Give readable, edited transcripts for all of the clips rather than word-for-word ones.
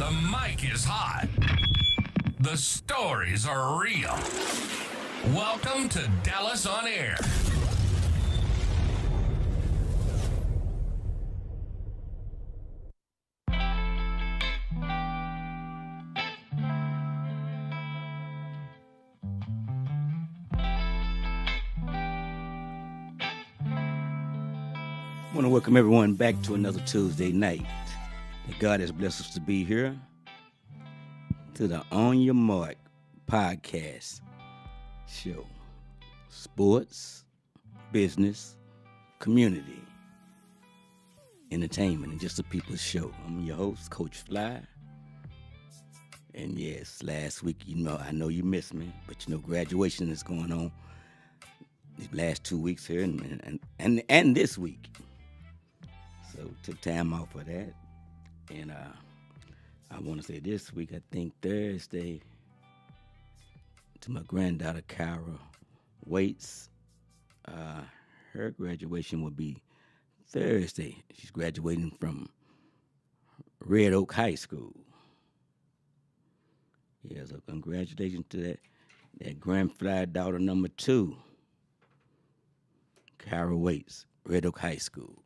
The mic is hot. The stories are real. Welcome to Dallas on Air. I want to welcome everyone back to another Tuesday night. That God has blessed us to be here to the On Your Mark podcast show. Sports, business, community, entertainment, and just a people's show. I'm your host, Coach Fly. And yes, last week, I know you missed me, but graduation is going on these last 2 weeks here and this week. So took time off for that. And I want to say this week, I think Thursday, to my granddaughter, Kyra Waits, her graduation will be Thursday. She's graduating from Red Oak High School. Yeah, so congratulations to that grandfather daughter number 2, Kyra Waits, Red Oak High School.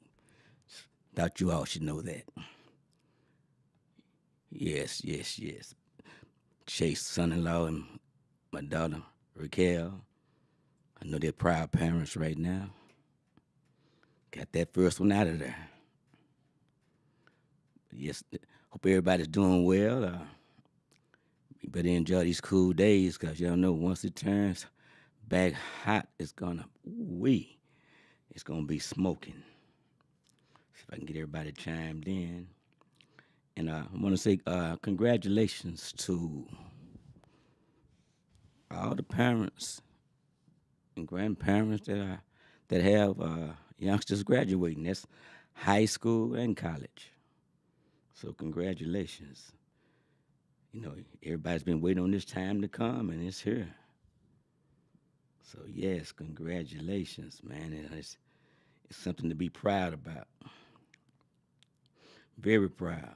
Thought you all should know that. Yes. Chase, son-in-law, and my daughter, Raquel. I know they're proud parents right now. Got that first one out of there. Yes, hope everybody's doing well. You better enjoy these cool days because y'all know once it turns back hot, it's gonna be smoking. See if I can get everybody chimed in. And I want to say congratulations to all the parents and grandparents that have youngsters graduating. That's high school and college. So congratulations. Everybody's been waiting on this time to come, and it's here. So yes, congratulations, man. And it's something to be proud about. Very proud.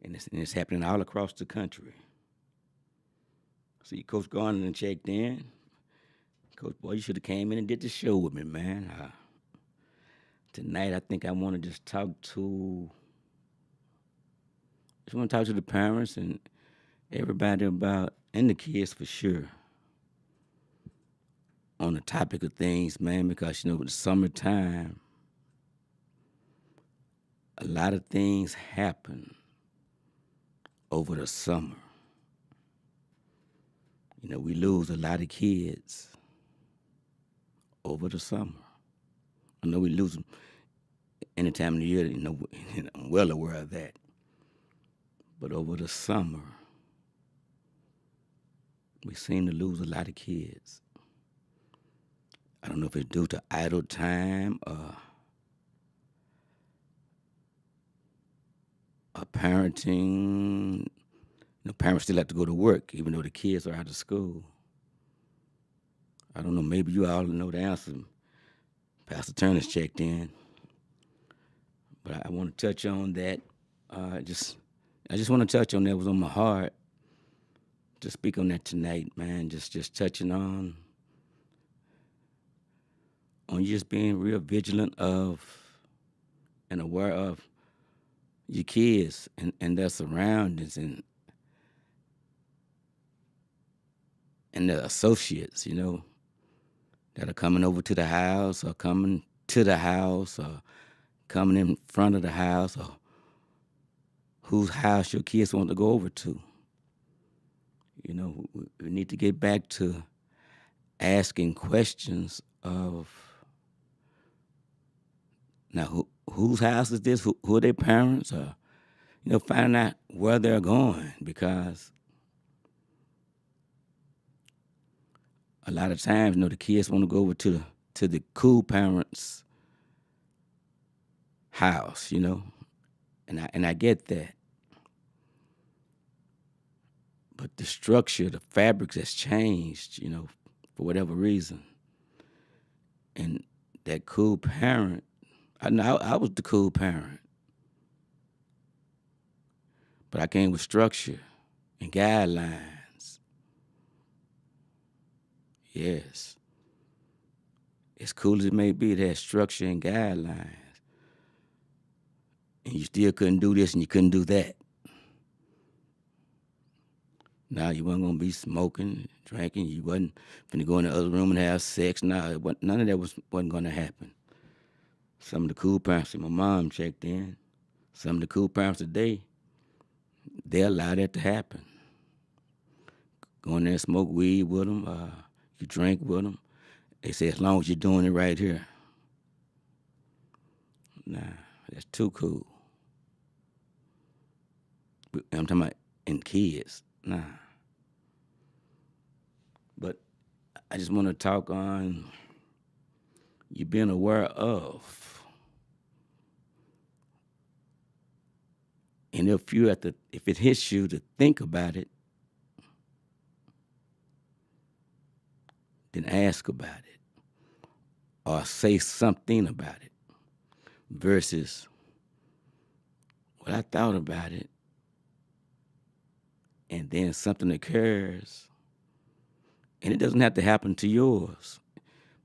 And it's happening all across the country. See, Coach Garner checked in. Coach, boy, you should have came in and did the show with me, man. Tonight, I think I want to just talk to the parents and everybody about, and the kids for sure, on the topic of things, man, because, with the summertime, a lot of things happen over the summer. We lose a lot of kids over the summer. I know we lose them any time of the year, I'm well aware of that. But over the summer, we seem to lose a lot of kids. I don't know if it's due to idle time or parenting. Parents still have to go to work, even though the kids are out of school. I don't know, maybe you all know the answer. Pastor Turner's checked in. But I want to touch on that. I just want to touch on that. It was on my heart to speak on that tonight, man. Just touching on you just being real vigilant of and aware of your kids and their surroundings and their associates, that are coming over to the house or coming to the house or coming in front of the house, or whose house your kids want to go over to. We need to get back to asking questions of, now, whose house is this? Who are their parents? Or, finding out where they're going, because a lot of times, the kids want to go over to the cool parents' house, and I get that. But the structure, the fabrics has changed, for whatever reason. And that cool parent, I was the cool parent. But I came with structure and guidelines. Yes. As cool as it may be, it has structure and guidelines. And you still couldn't do this and you couldn't do that. Now you wasn't gonna be smoking, drinking. You wasn't finna go in the other room and have sex. None of that wasn't gonna happen. Some of the cool parents, my mom checked in. Some of the cool parents today, they allow that to happen. Go in there and smoke weed with them. You drink with them. They say as long as you're doing it right here. Nah, that's too cool. I'm talking about in kids. Nah. But I just want to talk on you being aware of. And if it hits you to think about it, then ask about it or say something about it versus, well, I thought about it and then something occurs and it doesn't have to happen to yours,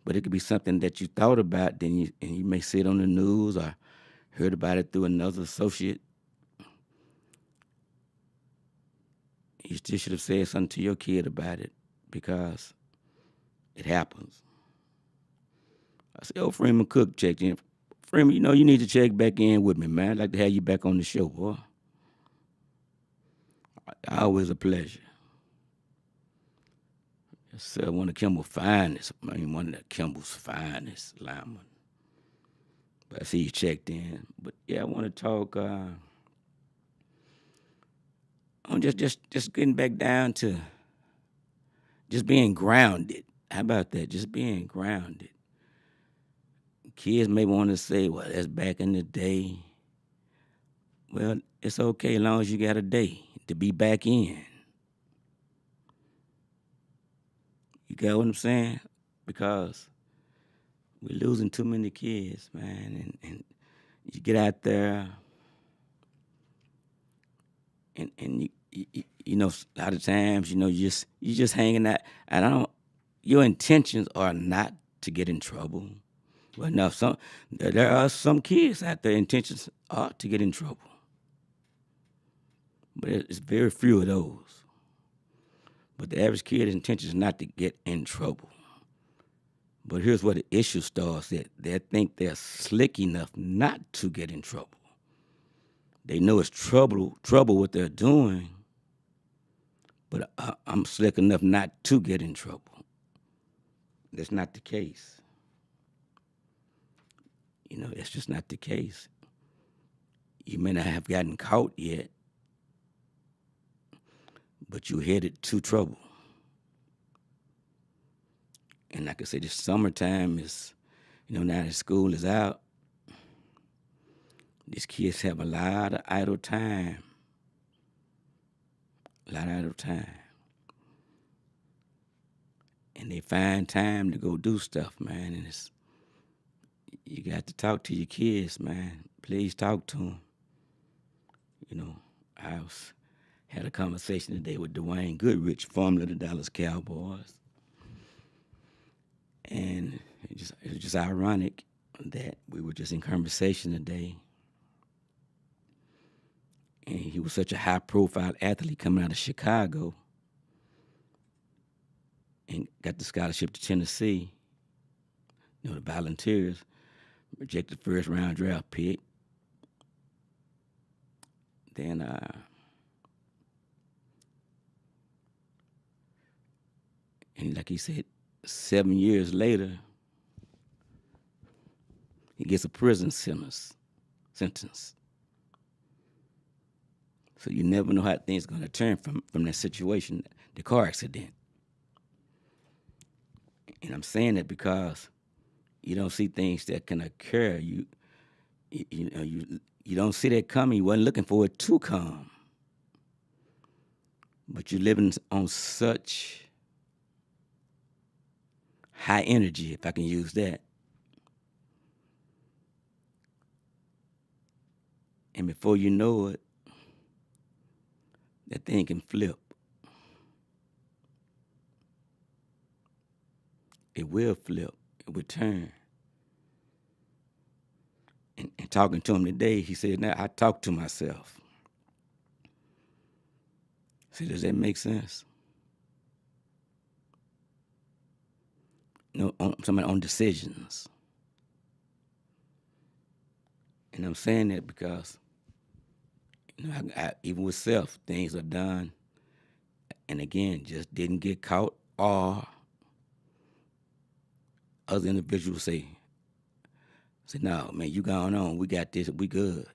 but it could be something that you thought about, and you may see it on the news or heard about it through another associate. You still should have said something to your kid about it because it happens. I said, Freeman Cook checked in. Freeman, you need to check back in with me, man. I'd like to have you back on the show, boy. Always a pleasure. Yes, sir, one of Kimball's finest, one of Kimball's finest linemen. But I see you checked in. But yeah, I want to talk on just getting back down to just being grounded. How about that? Just being grounded. Kids may want to say, well, that's back in the day. Well, it's okay as long as you got a day to be back in. You got what I'm saying? Because we're losing too many kids, man. And you get out there and a lot of times, you just hanging out. And your intentions are not to get in trouble. Well, no, there are some kids out there, intentions are to get in trouble. But it's very few of those. But the average kid's intention is not to get in trouble. But here's where the issue starts at. They think they're slick enough not to get in trouble. They know it's trouble what they're doing, but I'm slick enough not to get in trouble. That's not the case. That's just not the case. You may not have gotten caught yet, but you're headed to trouble. And like I say, this summertime is, now that school is out, these kids have a lot of idle time. And they find time to go do stuff, man. And you got to talk to your kids, man. Please talk to them. I had a conversation today with Dwayne Goodrich, formerly of the Dallas Cowboys. And it was just ironic that we were just in conversation today. And he was such a high-profile athlete coming out of Chicago and got the scholarship to Tennessee. The Volunteers, rejected first-round draft pick. Then and like he said, 7 years later, he gets a prison sentence. So you never know how things are going to turn from that situation, the car accident. And I'm saying that because you don't see things that can occur. You don't see that coming. You wasn't looking for it to come. But you're living on such high energy, if I can use that. And before you know it, that thing can flip. It will flip. It will turn. And talking to him today, he said, now I talk to myself. I said, does that make sense? On decisions. And I'm saying that because, even with self, things are done, and again, just didn't get caught, or other individuals say, no, man, you going on, we got this, we good.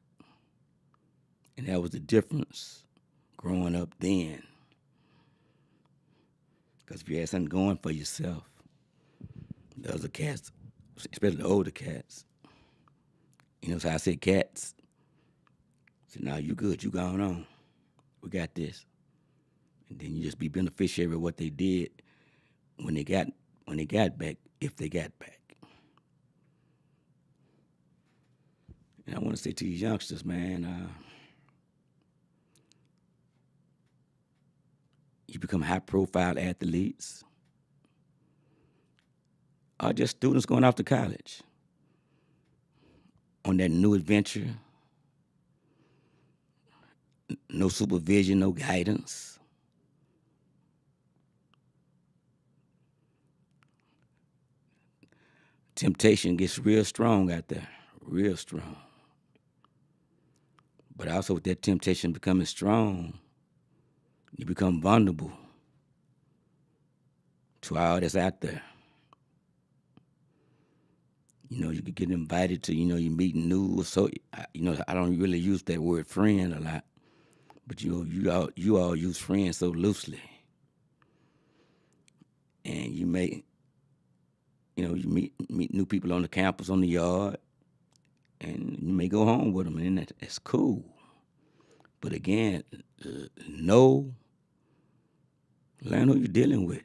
And that was the difference growing up then. Because if you had something going for yourself, the other cats, especially the older cats, so I said cats, said, no, you good, you going on. We got this. And then you just be beneficiary of what they did when they got back, if they got back. And I want to say to these youngsters, man, you become high-profile athletes, or just students going off to college on that new adventure, no supervision, no guidance. Temptation gets real strong out there, real strong. But also with that temptation becoming strong, you become vulnerable to all that's out there. You could get invited to, you meeting new, so, I don't really use that word friend a lot, but you all use friends so loosely. And you may, you meet new people on the campus, on the yard, and you may go home with them, and that's cool. But again, learn who you're dealing with.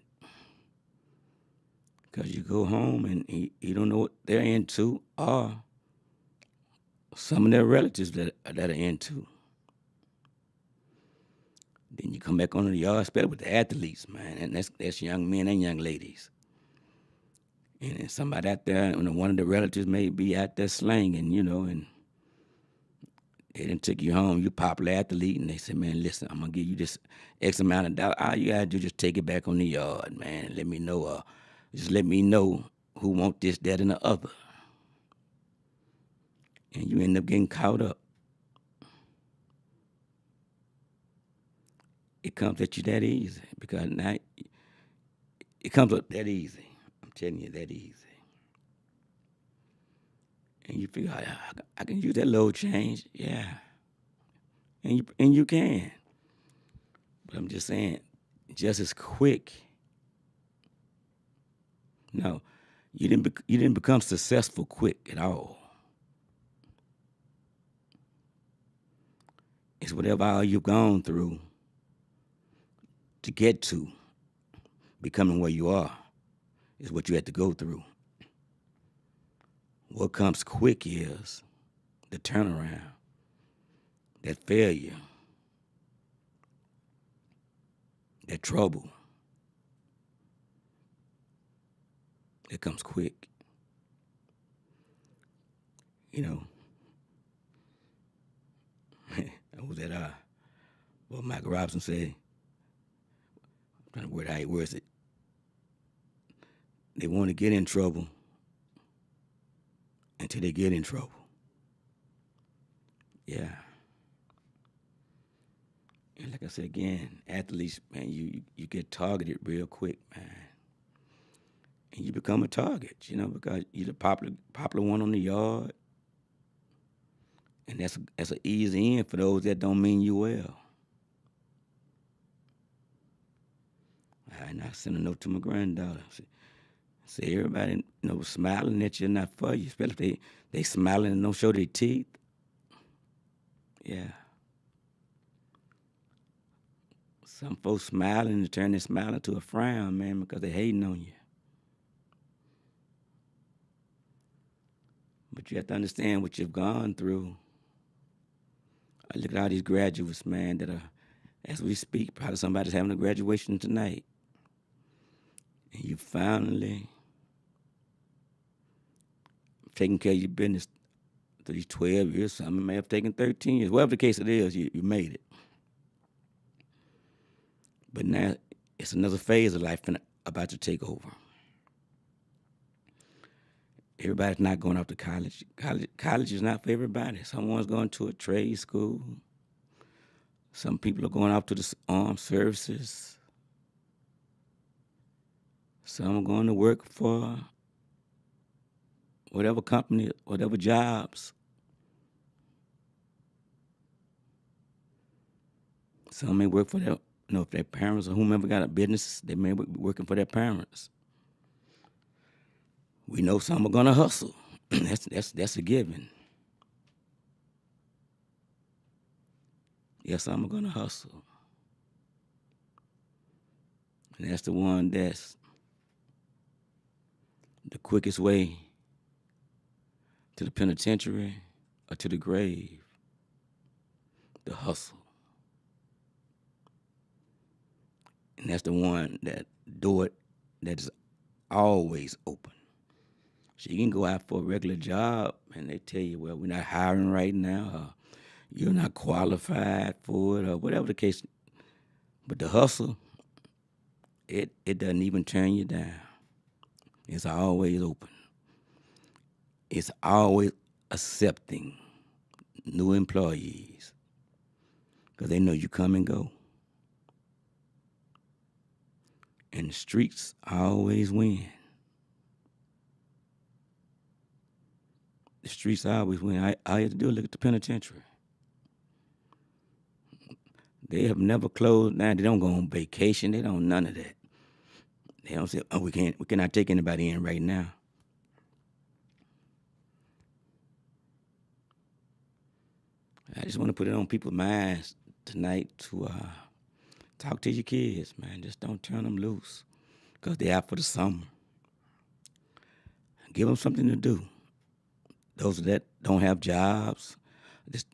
Because you go home and you don't know what they're into, or some of their relatives that are into. Then you come back on the yard, especially with the athletes, man, and that's young men and young ladies. And then somebody out there, one of the relatives may be out there slanging, and they done took you home, you popular athlete, and they said, man, listen, I'm going to give you this X amount of dollars. All you got to do is just take it back on the yard, man. Let me know, just let me know who want this, that, and the other. And you end up getting caught up. It comes at you that easy, because now it comes up that easy. I'm telling you, that easy. And you figure, I can use that little change, yeah. And you can. But I'm just saying, just as quick. No, you didn't become successful quick at all. It's whatever all you've gone through to get to becoming where you are is what you had to go through. What comes quick is the turnaround, that failure, that trouble. It comes quick. Was that what Michael Robinson said? I'm trying to word how he words it. They want to get in trouble until they get in trouble. Yeah. And like I said again, athletes, man, you get targeted real quick, man. And you become a target, because you're the popular one on the yard. And that's an easy in for those that don't mean you well. And I sent a note to my granddaughter. Say everybody, smiling at you, not for you, especially if they smiling and don't show their teeth. Yeah. Some folks smiling and turn their smile into a frown, man, because they hating on you. But you have to understand what you've gone through. I look at all these graduates, man, that are As we speak, probably somebody's having a graduation tonight. And you finally taking care of your business through these 12 years. Some may have taken 13 years. Whatever the case it is, you made it. But now it's another phase of life about to take over. Everybody's not going off to college. College is not for everybody. Someone's going to a trade school. Some people are going off to the armed services. Some are going to work for whatever company, whatever jobs. Some may work for their, if their parents or whomever got a business, they may be working for their parents. We know some are gonna hustle. that's a given. Yeah, some are gonna hustle. And that's the one that's the quickest way to the penitentiary or to the grave. The hustle. And that's the one that door that is always open. So you can go out for a regular job and they tell you, well, we're not hiring right now, or you're not qualified for it, or whatever the case. But the hustle, it doesn't even turn you down. It's always open. It's always accepting new employees because they know you come and go. And the streets always win. The streets always win. All you have to do is look at the penitentiary. They have never closed down. They don't go on vacation. They don't none of that. They don't say, oh, we cannot take anybody in right now. I just want to put it on people's minds tonight to talk to your kids, man. Just don't turn them loose because they're out for the summer. Give them something to do. Those that don't have jobs, that's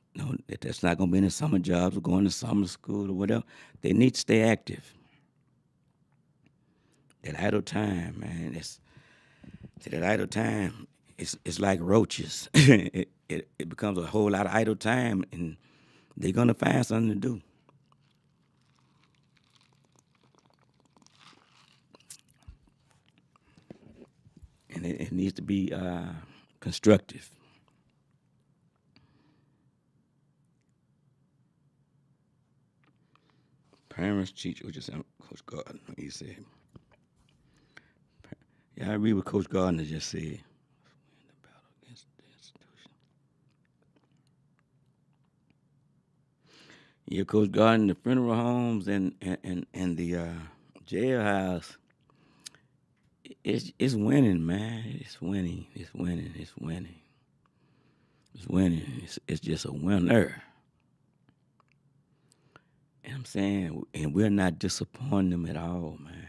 not going to be any summer jobs or going to summer school or whatever, they need to stay active. That idle time, man, that idle time, it's like roaches. It becomes a whole lot of idle time, and they're going to find something to do. And it needs to be constructive. Parents, teachers, which is Coach Gardner, he said. Yeah, I agree with Coach Gardner just said. The battle against the institution. Yeah, Coach Gardner, the funeral homes and the jailhouse, it's winning, man. It's winning. It's winning. It's winning. It's winning. It's just a winner. And I'm saying, and we're not disappointing them at all, man.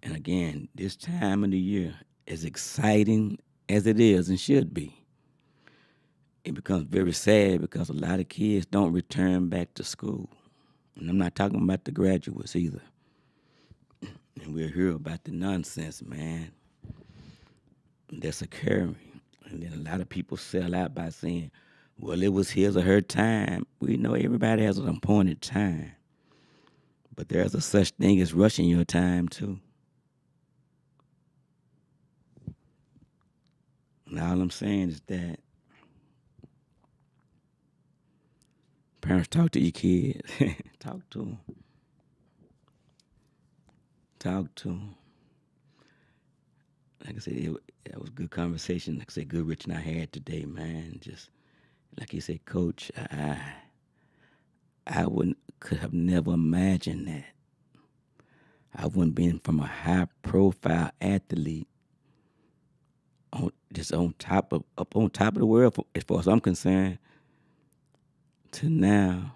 And again, this time of the year, as exciting as it is and should be, it becomes very sad because a lot of kids don't return back to school. And I'm not talking about the graduates either. And we'll hear about the nonsense, man, that's occurring. And then a lot of people sell out by saying, well, it was his or her time. We know everybody has an appointed time. But there's a such thing as rushing your time, too. And all I'm saying is that parents, talk to your kids. Talk to them. Talk to them. Like I said, it was a good conversation. Like I said, good Rich and I had today, man. Just like you said, Coach, I could have never imagined that. I wouldn't been from a high profile athlete on top of the world, as far as I'm concerned, to now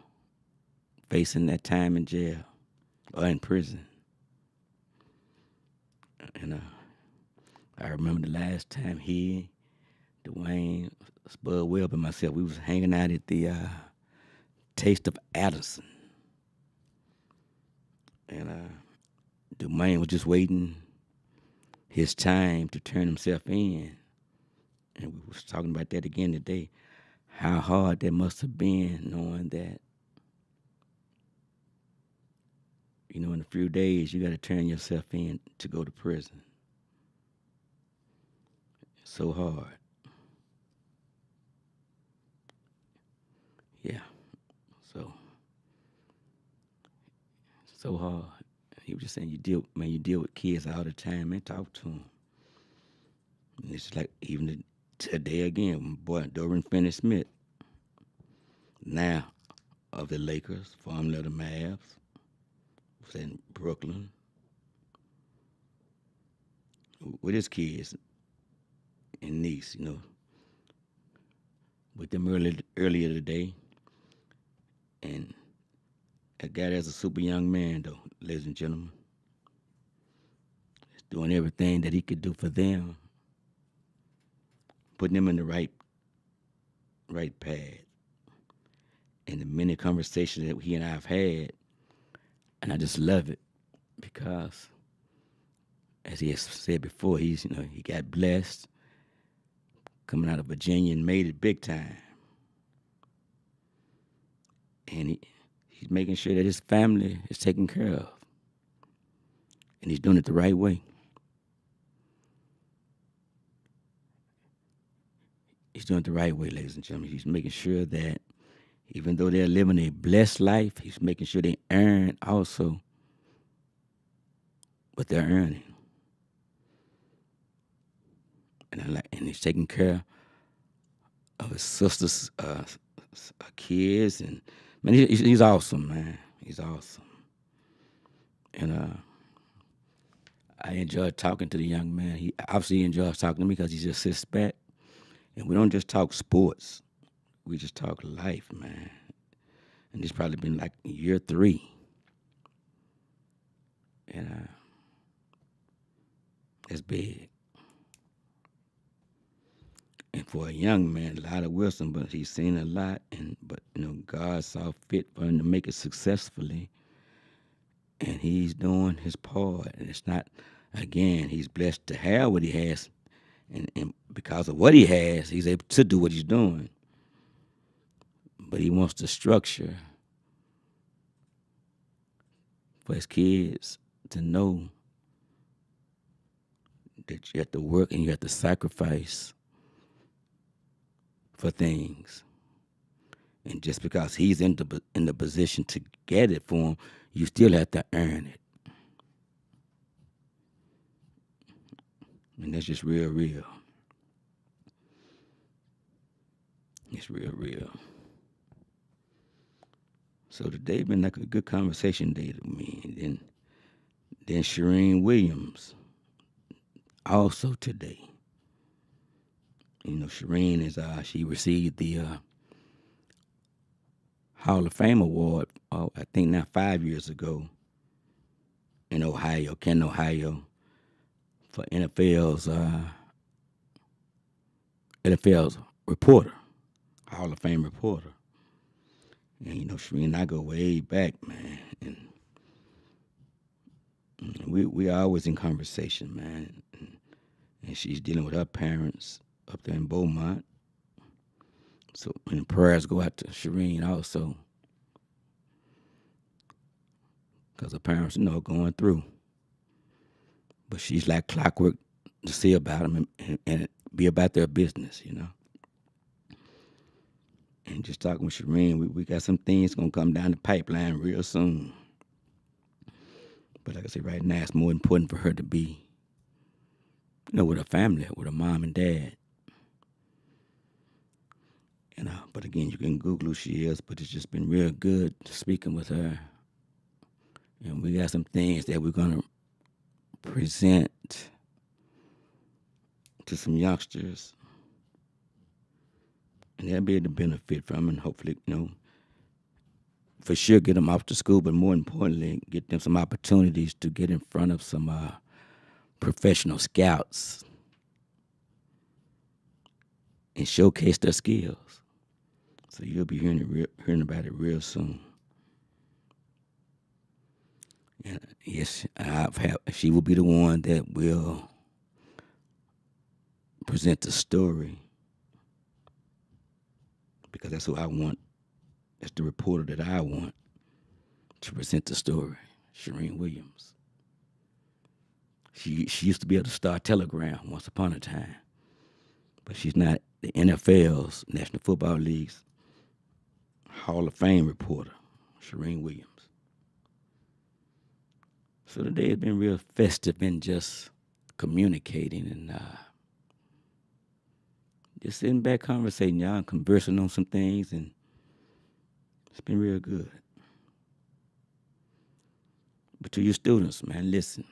facing that time in jail or in prison. And I remember the last time Dwayne, Spud Webb, and myself, we was hanging out at the Taste of Addison. And the man was just waiting his time to turn himself in. And we was talking about that again today. How hard that must have been knowing that, in a few days you got to turn yourself in to go to prison. It's so hard. Yeah. So hard. He was just saying you deal with kids all the time, man. Talk to them. And it's like even today again, my boy Dorian Finney-Smith, now of the Lakers, formerly of the Mavs, was in Brooklyn with his kids and niece, with them earlier today. And that guy there's a super young man, though, ladies and gentlemen. He's doing everything that he could do for them, putting them in the right path. And the many conversations that he and I have had, and I just love it because, as he has said before, he got blessed coming out of Virginia and made it big time. And he's making sure that his family is taken care of. And he's doing it the right way. He's doing it the right way, ladies and gentlemen. He's making sure that even though they're living a blessed life, he's making sure they earn also what they're earning. And he's taking care of his sister's kids, and man, he's awesome, man. He's awesome. And I enjoyed talking to the young man. He obviously enjoys talking to me because he just sits back, and we don't just talk sports. We just talk life, man. And it's probably been like year 3. And it's big. And for a young man, a lot of wisdom, but he's seen a lot. But God saw fit for him to make it successfully. And he's doing his part. And it's not, again, he's blessed to have what he has. And because of what he has, he's able to do what he's doing. But he wants the structure for his kids to know that you have to work and you have to sacrifice for things. And just because he's in the position to get it for him, you still have to earn it. And that's just real. It's real. So today been like a good conversation day to me. And then Shireen Williams, also today. Shireen is she received the Hall of Fame award, I think now 5 years ago in Canton, Ohio, for NFL's reporter, Hall of Fame reporter. And Shireen and I go way back, man. And we are always in conversation, man. And she's dealing with her parents up there in Beaumont. So, and prayers go out to Shireen also, because her parents are going through. But she's like clockwork to see about them and be about their business, And just talking with Shireen, we got some things going to come down the pipeline real soon. But like I said, right now, it's more important for her to be, with her family, with her mom and dad. But again, you can Google who she is, but it's just been real good speaking with her. And we got some things that we're going to present to some youngsters. And they'll be able to benefit from it, and hopefully, for sure get them off to school, but more importantly, get them some opportunities to get in front of some professional scouts and showcase their skills. So you'll be hearing about it real soon. And yes, she will be the one that will present the story, because that's who I want. That's the reporter that I want to present the story, Charean Williams. She used to be able to start Telegram once upon a time, but she's not the NFL's, National Football League's, Hall of Fame reporter, Charean Williams. So today has been real festive in just communicating and just sitting back conversating, y'all, and conversing on some things, and it's been real good. But to your students, man, listen.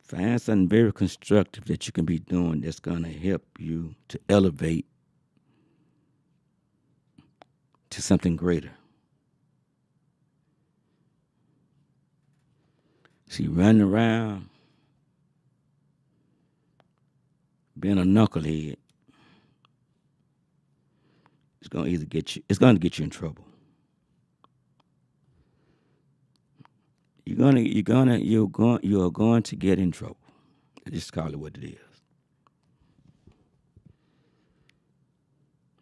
Find something very constructive that you can be doing that's going to help you to elevate to something greater. See, running around being a knucklehead, it's going to get you in trouble. You're going to get in trouble. Just call it what it is.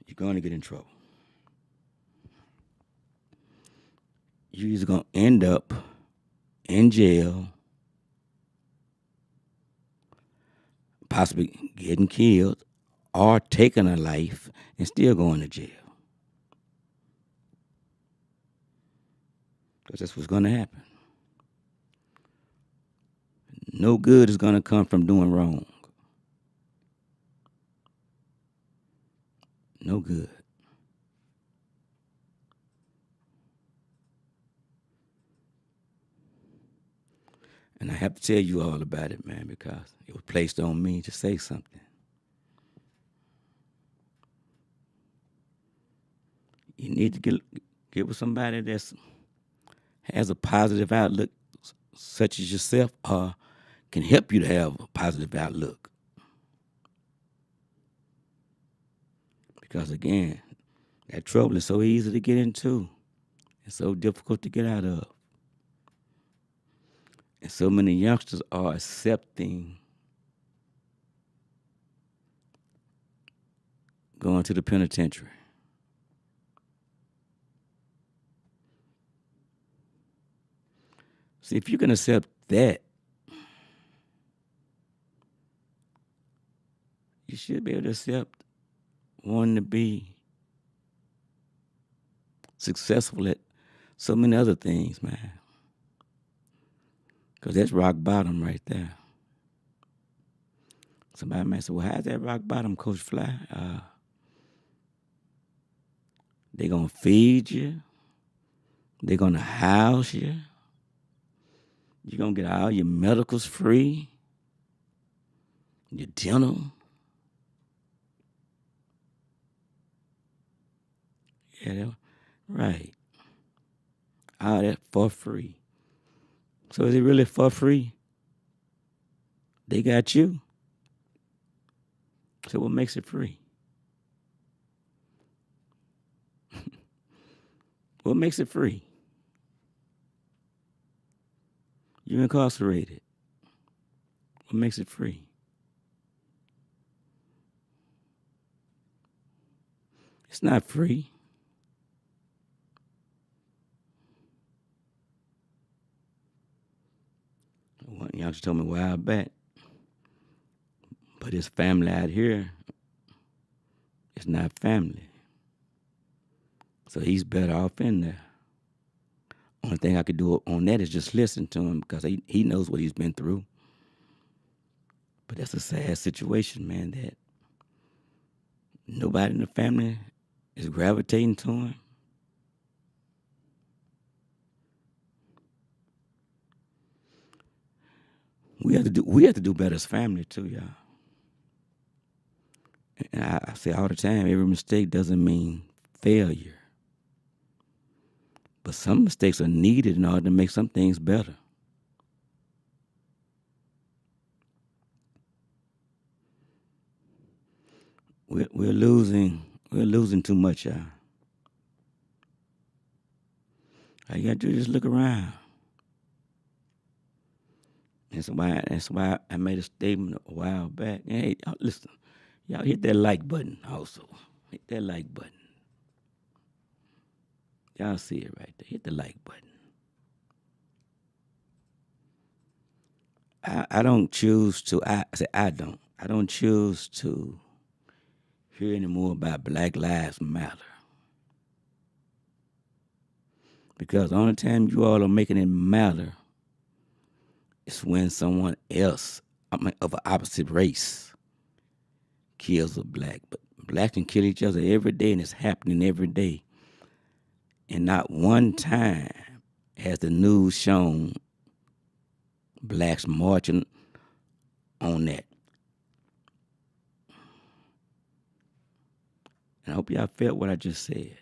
You're going to get in trouble. You're either going to end up in jail, possibly getting killed, or taking a life and still going to jail. Because that's what's going to happen. No good is going to come from doing wrong. No good. And I have to tell you all about it, man, because it was placed on me to say something. You need to get with somebody that has a positive outlook, such as yourself, or can help you to have a positive outlook. Because again, that trouble is so easy to get into. It's so difficult to get out of. And so many youngsters are accepting going to the penitentiary. See, if you can accept that, you should be able to accept wanting to be successful at so many other things, man. Because that's rock bottom right there. Somebody might say, well, how's that rock bottom, Coach Fly? They're going to feed you. They're going to house you. You're going to get all your medicals free. Your dental. Yeah, right. All that for free. So is it really for free? They got you. So what makes it free? What makes it free? You're incarcerated. What makes it free? It's not free. One youngster told me a while back, but his family out here is not family. So he's better off in there. Only thing I could do on that is just listen to him, because he knows what he's been through. But that's a sad situation, man, that nobody in the family is gravitating to him. We have to do better as family too, y'all. And I say all the time, every mistake doesn't mean failure. But some mistakes are needed in order to make some things better. We're losing We're losing too much, y'all. All you gotta do is just look around. That's why I made a statement a while back. Hey, listen, y'all hit that like button also. Hit that like button. Y'all see it right there. Hit the like button. I don't choose to. I say I don't. I don't choose to hear any more about Black Lives Matter. Because the only time you all are making it matter is when someone else, of an opposite race, kills a black. But blacks can kill each other every day, and it's happening every day. And not one time has the news shown blacks marching on that. And I hope y'all felt what I just said.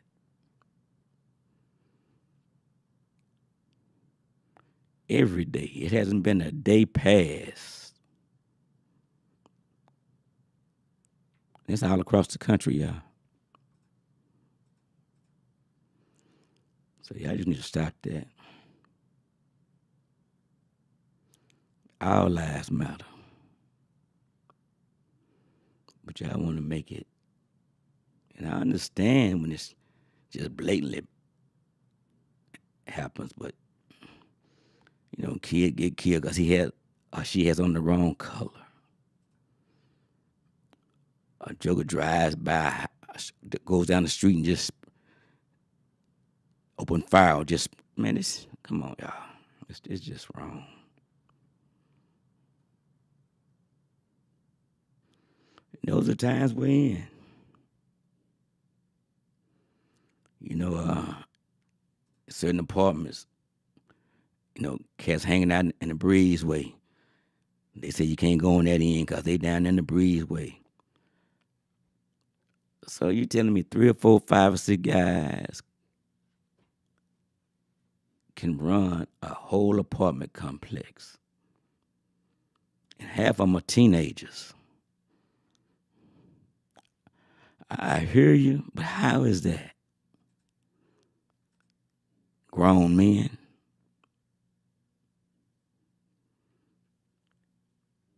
Every day. It hasn't been a day past. It's all across the country, y'all. So y'all just need to stop that. All lives matter. But y'all want to make it. And I understand when it's just blatantly happens, but kid get killed because he had or she has on the wrong color. A joker drives by, goes down the street and just open fire. Just man, come on, y'all. It's just wrong. And those are times we're in. Certain apartments, cats hanging out in the breezeway. They say you can't go on that end because they down in the breezeway. So you telling me 3 or 4, 5 or 6 guys can run a whole apartment complex. And half of them are teenagers. I hear you, but how is that? Grown men.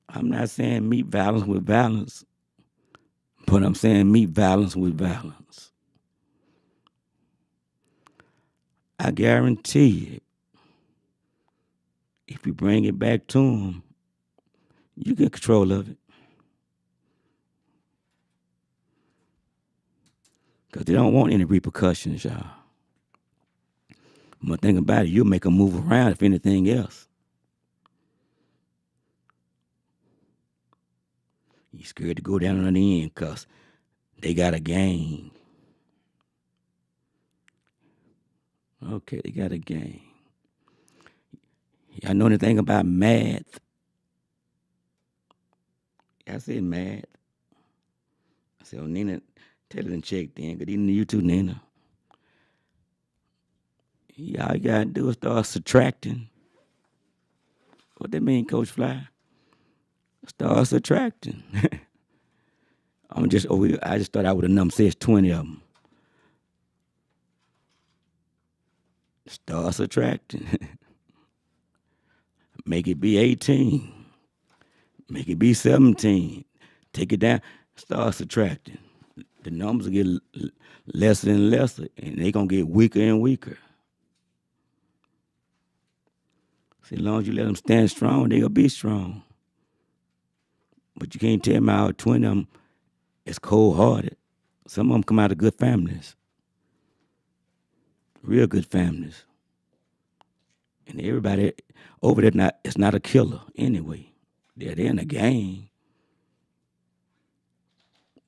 I'm not saying meet violence with violence, but I'm saying meet violence with violence. I guarantee you, if you bring it back to them, you get control of it. Because they don't want any repercussions, y'all. But think about it, you'll make them move around if anything else. You scared to go down on the end because they got a gang. Okay, they got a gang. Y'all know anything about math? I said math. I said, Nina, tell it and check then. Good evening to you too, Nina. All you gotta do is start subtracting. What that mean, Coach Fly? Start subtracting. I just thought out with a number says 20 of them. Start subtracting. Make it be 18. Make it be 17. Take it down. Start subtracting. The numbers will get lesser and lesser, and they're going to get weaker and weaker. See, as long as you let them stand strong, they'll be strong. But you can't tell me how 20 of them is cold-hearted. Some of them come out of good families. Real good families. And everybody over there is not a killer anyway. They're in a gang.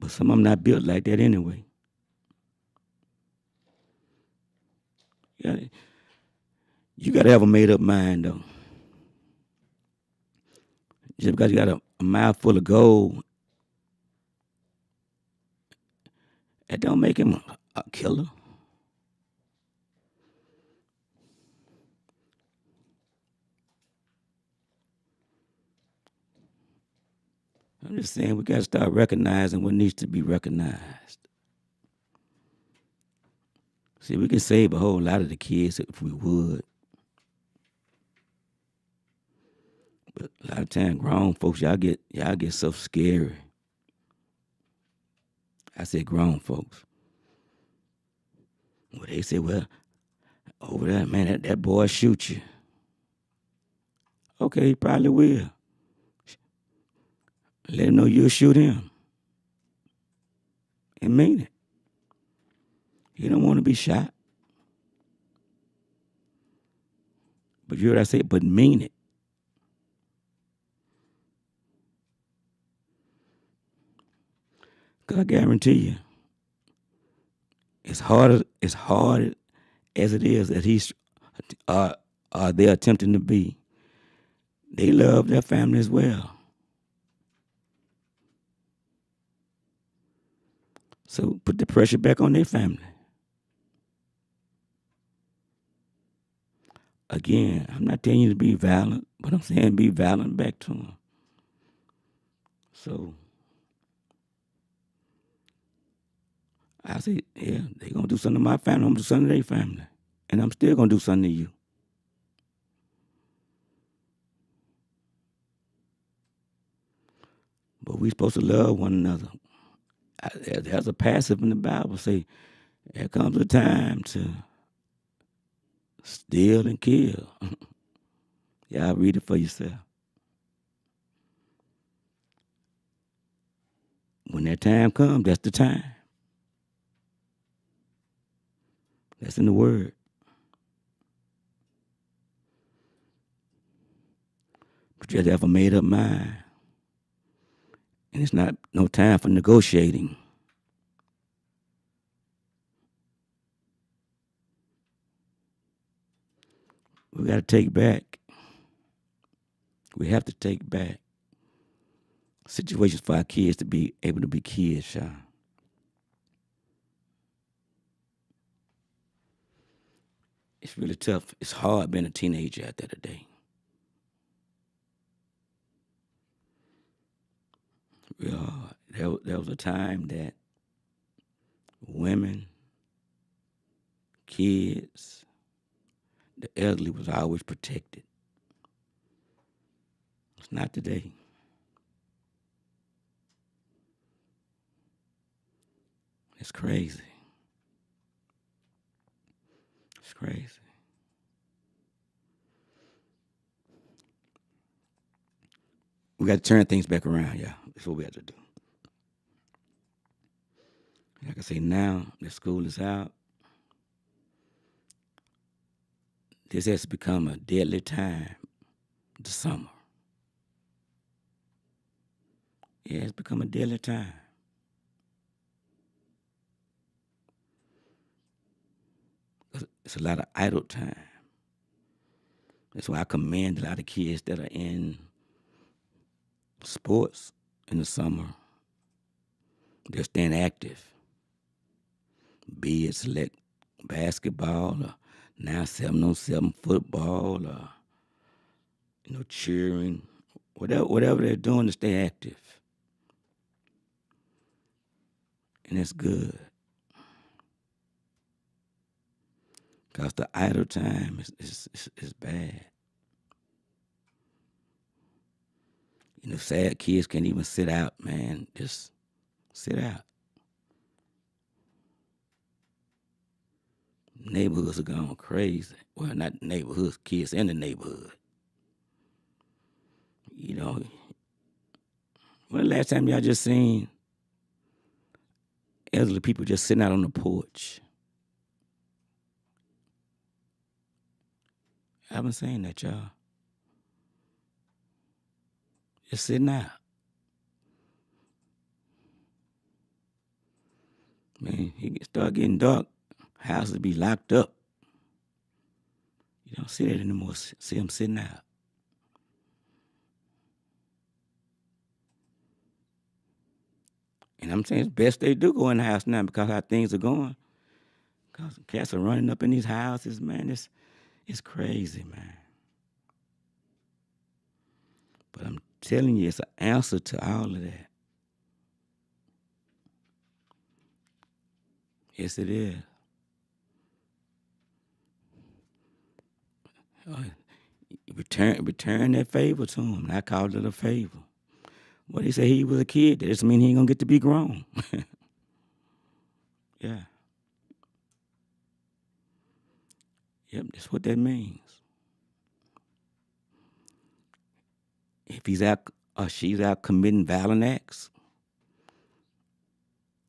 But some of them not built like that anyway. You got to have a made-up mind, though. Just because you got a mouth full of gold, that don't make him a killer. I'm just saying we got to start recognizing what needs to be recognized. See, we can save a whole lot of the kids if we would. But a lot of times, grown folks, y'all get so scary. I said grown folks. Well, they say, well, over there, man, that boy shoot you. Okay, he probably will. Let him know you'll shoot him. And mean it. He don't want to be shot. But you heard I say, but mean it. Because I guarantee you, as hard as it is that they're attempting to be, they love their family as well. So put the pressure back on their family. Again, I'm not telling you to be violent, but I'm saying be violent back to them. So I say, yeah, they going to do something to my family. I'm going to do something to their family. And I'm still going to do something to you. But we supposed to love one another. There's a passage in the Bible say, there comes a time to steal and kill. Y'all read it for yourself. When that time comes, that's the time. That's in the Word. But you have a made up mind. And it's not no time for negotiating. We got to take back. We have to take back situations for our kids to be able to be kids, Sean. It's really tough. It's hard being a teenager out there today. There was a time that women, kids, the elderly was always protected. It's not today. It's crazy. It's crazy. We got to turn things back around, y'all. That's what we have to do. Like I say, now that school is out, this has become a deadly time, the summer. Yeah, it's become a deadly time. It's a lot of idle time. That's why I commend a lot of kids that are in sports in the summer. They're staying active. Be it select basketball or now 7-on-7 football or cheering, whatever they're doing to stay active. And that's good. Because the idle time is bad. Sad kids can't even sit out, man. Just sit out. Neighborhoods are going crazy. Well, not neighborhoods, kids in the neighborhood. When the last time y'all just seen elderly people just sitting out on the porch? I haven't seen that, y'all. Just sitting out. Man, it start getting dark. Houses be locked up. You don't see that anymore. See them sitting out. And I'm saying it's best they do go in the house now because how things are going. Because cats are running up in these houses, man. It's crazy, man. But I'm telling you, it's an answer to all of that. Yes, it is. return that favor to him. And I called it a favor. Well, he said he was a kid. That doesn't mean he ain't gonna get to be grown. Yeah. Yep, that's what that means. If he's out or she's out committing violent acts,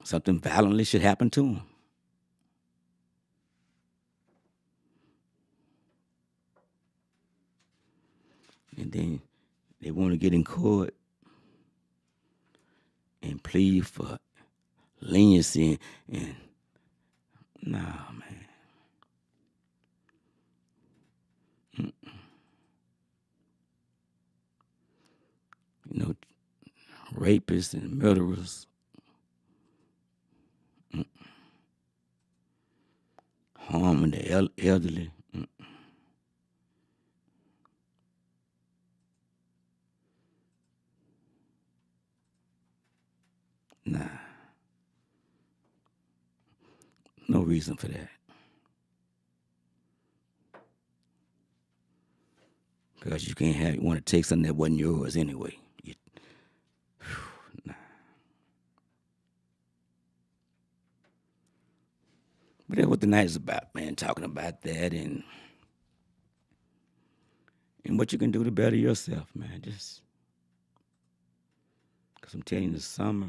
something violently should happen to him. And then they want to get in court and plead for leniency and nah, man. You know, rapists and murderers, harming the elderly. Nah, no reason for that. Because you can't want to take something that wasn't yours anyway. Nah. But that's what the night is about, man. Talking about that and what you can do to better yourself, man. Just because I'm telling you, the summer,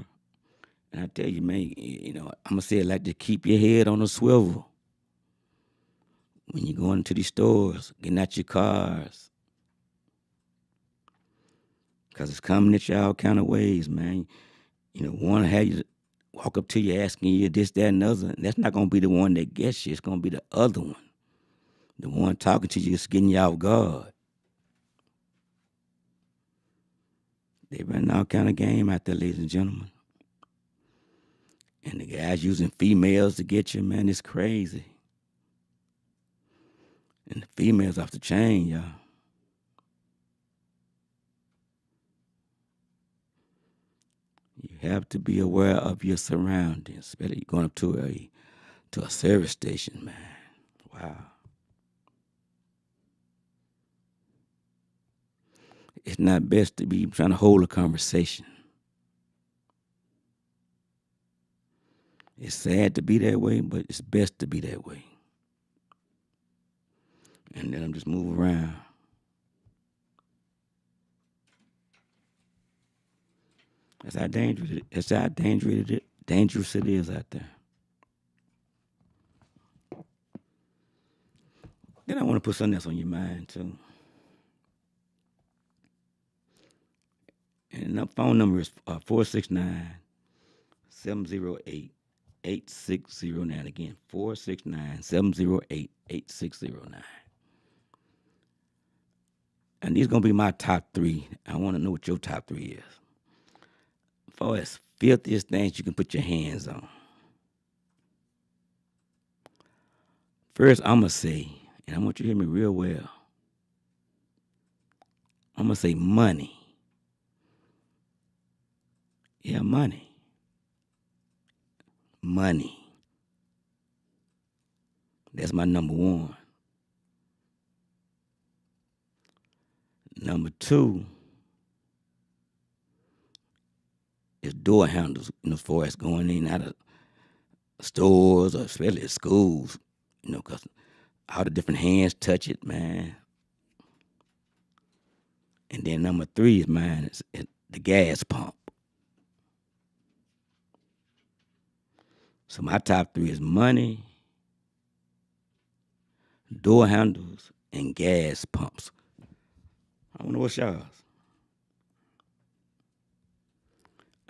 and I tell you, man, you know, I'm gonna say it like to keep your head on a swivel when you're going into these stores, getting out your cars, because it's coming at you all kind of ways, man. You know, one have you walk up to you asking you this, that, and other. And that's not gonna be the one that gets you. It's gonna be the other one. The one talking to you is getting you off guard. They run all kind of game out there, ladies and gentlemen. And the guys using females to get you, man, it's crazy. And the females off the chain, y'all. You have to be aware of your surroundings, especially going up to a service station, man. Wow. It's not best to be trying to hold a conversation. It's sad to be that way, but it's best to be that way. And then I'm just move around. That's how dangerous it is out there. Then I want to put something else on your mind too. And the phone number is 469-708-8609. Again, 469-708-8609. And these going to be my top three. I want to know what your top three is. As far as filthiest things you can put your hands on. First, I'm going to say, and I want you to hear me real well, I'm going to say money. Yeah, money. Money. That's my number one. Number two is door handles, you know, as far as going in and out of stores or especially at schools, you know, because all the different hands touch it, man. And then number three is mine, is the gas pump. So my top three is money, door handles, and gas pumps. I don't know what's yours.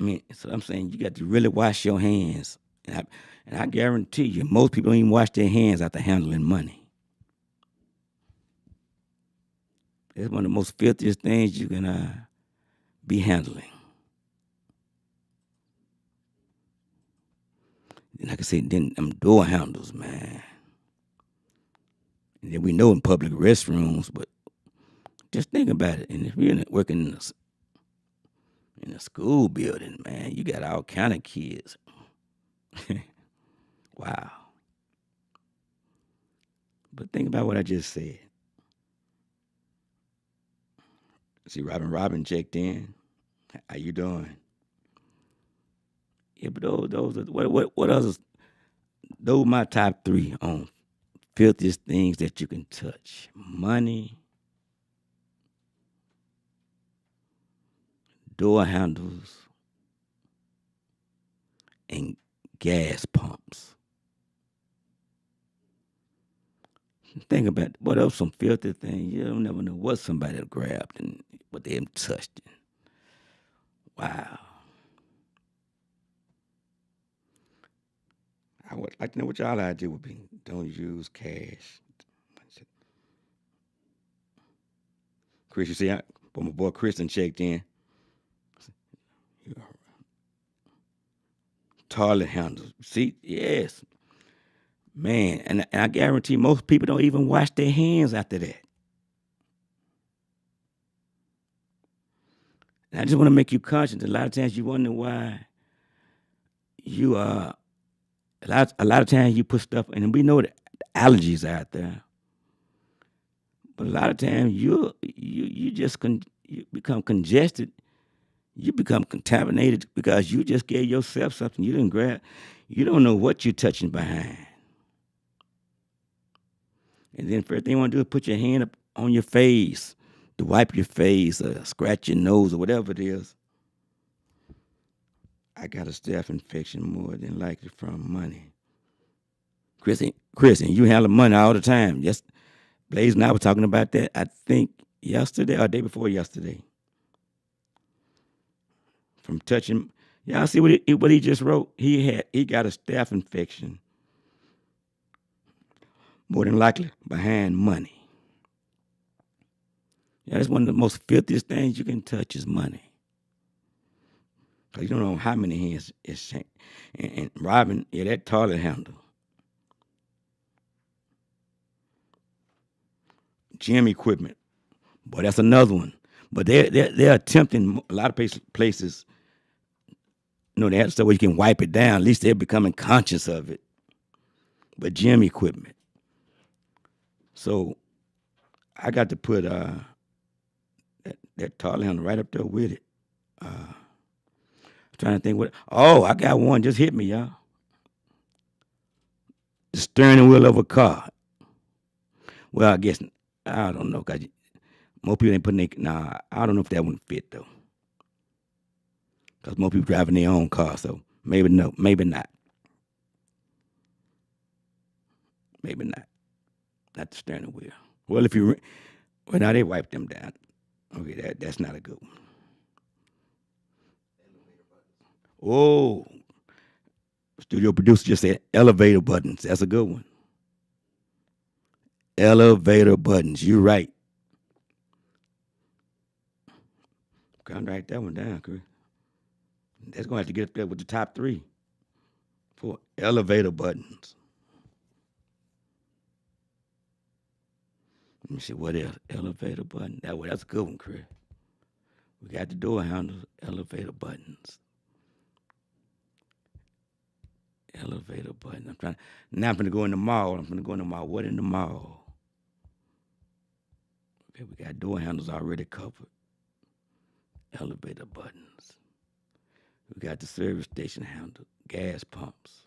I mean, so I'm saying you got to really wash your hands. And I guarantee you, most people don't even wash their hands after handling money. It's one of the most filthiest things you can be handling. And like I said, then them door handles, man. And then we know in public restrooms, but just think about it. And if you're working in a school building, man, you got all kind of kids. Wow. But think about what I just said. See, Robin checked in. How you doing? Yeah, but those are what others? Those are my top three on filthiest things that you can touch: money, door handles, and gas pumps. Think about it. What else? Some filthy things. You don't never know what somebody grabbed and what they have touched. Wow. I would like to know what y'all idea would be. Don't use cash. Chris, you see, but my boy Kristen checked in. Toilet handles. See, yes, man, and I guarantee most people don't even wash their hands after that. And I just want to make you conscious. A lot of times you wonder why you a lot of times you put stuff, and we know that allergies are out there, but a lot of times you just you become congested, you become contaminated because you just gave yourself something you didn't grab. You don't know what you're touching behind, and then first thing you want to do is put your hand up on your face to wipe your face or scratch your nose or whatever it is. I got a staph infection more than likely from money. Chris, and you handle money all the time. Yes, Blaze and I were talking about that, I think yesterday or day before yesterday. From touching, y'all see what he just wrote? He got a staph infection more than likely behind money. Yeah, that's one of the most filthiest things you can touch is money. Because you don't know how many hands is shanked. And Robin, yeah, that toilet handle. Gym equipment. Boy, that's another one. But they're attempting a lot of places. They have stuff where you can wipe it down. At least they're becoming conscious of it. But gym equipment. So I got to put that toilet handle right up there with it. Trying to think what. Oh, I got one. Just hit me, y'all. The steering wheel of a car. Well, I guess I don't know. Cause most people ain't putting. Nah, I don't know if that one fit though. Cause most people driving their own car, so maybe no, maybe not. Maybe not. Not the steering wheel. Well, now they wipe them down. Okay, that's not a good one. Oh, studio producer just said elevator buttons. That's a good one. Elevator buttons. You're right. Can't write that one down, Chris. That's gonna have to get up there with the top three for elevator buttons. Let me see what else. Elevator button. That's a good one, Chris. We got the door handles, elevator buttons. Elevator button. Now I'm gonna go in the mall. What in the mall? Okay, we got door handles already covered. Elevator buttons. We got the service station handle, gas pumps.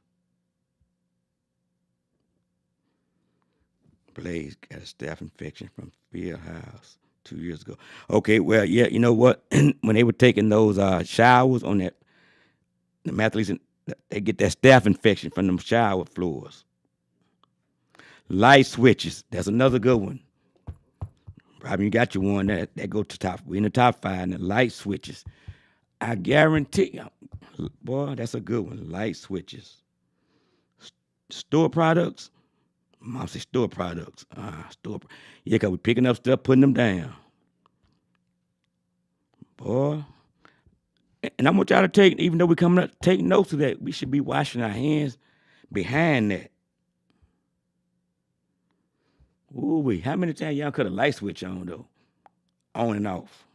Blaze got a staph infection from Field House 2 years ago. Okay, well, yeah, you know what? When they were taking those showers on the athletes, they get that staph infection from them shower floors. Light switches, that's another good one. Robin, you got your one that go to top. We in the top 5 and the light switches. I guarantee, boy, that's a good one. Light switches. Store products. Mom say store products. Yeah, because we're picking up stuff, putting them down. Boy. And I want y'all to take, even though we're coming up, take notes of that. We should be washing our hands behind that. Ooh, how many times y'all cut a light switch on, though? On and off.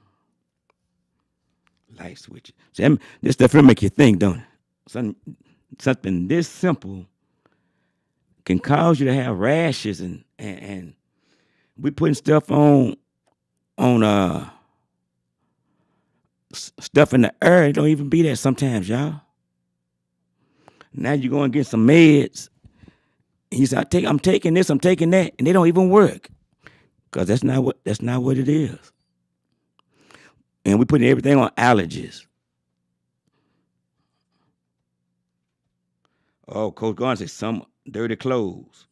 Light switch. See, this stuff will make you think, don't it? Something this simple can cause you to have rashes and we putting stuff on stuff in the air. It don't even be there sometimes, y'all. Now you go and get some meds. He said, I'm taking this, I'm taking that, and they don't even work. Because that's not what it is. And we putting everything on allergies. Oh, Coach Garner said some dirty clothes.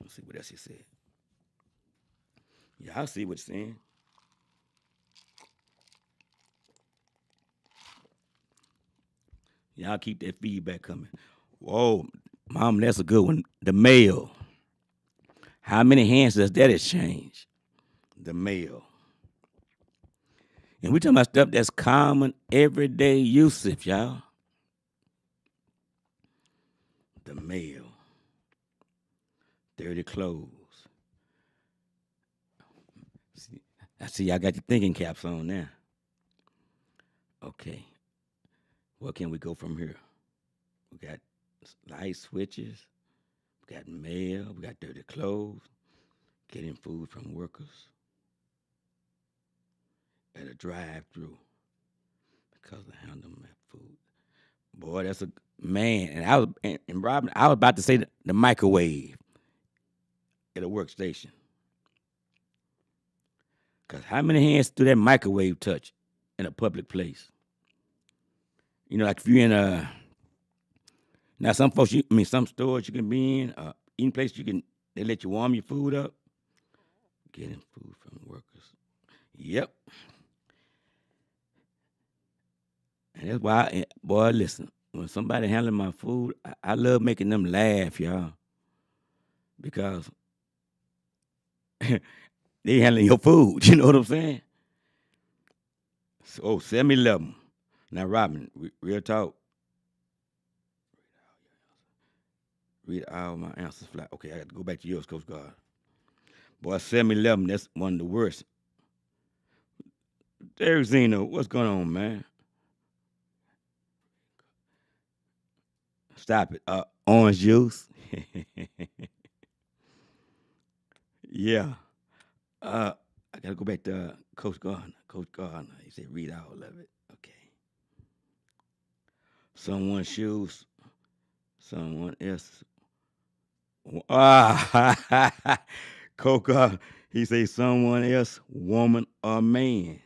Let's see what else he said. Yeah, I see what he's saying. Y'all keep that feedback coming. Whoa, Mom, that's a good one. The mail. How many hands does that exchange? The mail. And we talking about stuff that's common, everyday usage, y'all. The mail. Dirty clothes. I see y'all got your thinking caps on now. Okay. Where can we go from here? We got light switches. We got mail. We got dirty clothes. Getting food from workers. At a drive-through. Because of handling my food. Boy, that's a man. And Robin, I was about to say the microwave at a workstation. Because how many hands do that microwave touch in a public place? You know, like if you're in now some folks, some stores you can be in, eating places they let you warm your food up. Getting food from workers. Yep. And that's why, boy, listen, when somebody handling my food, I love making them laugh, y'all. Because they handling your food, you know what I'm saying? So, 7-Eleven. Now, Robin, real talk. Read all my answers flat. Okay, I got to go back to yours, Coach God. Boy, 7-Eleven, that's one of the worst. Derek Zeno, what's going on, man? Stop it. Orange juice. Yeah. I got to go back to Coach Gardner. Coach Gardner, he said read all of it. Okay. Someone's shoes, someone else. Coach Gardner, he say someone else, woman or man.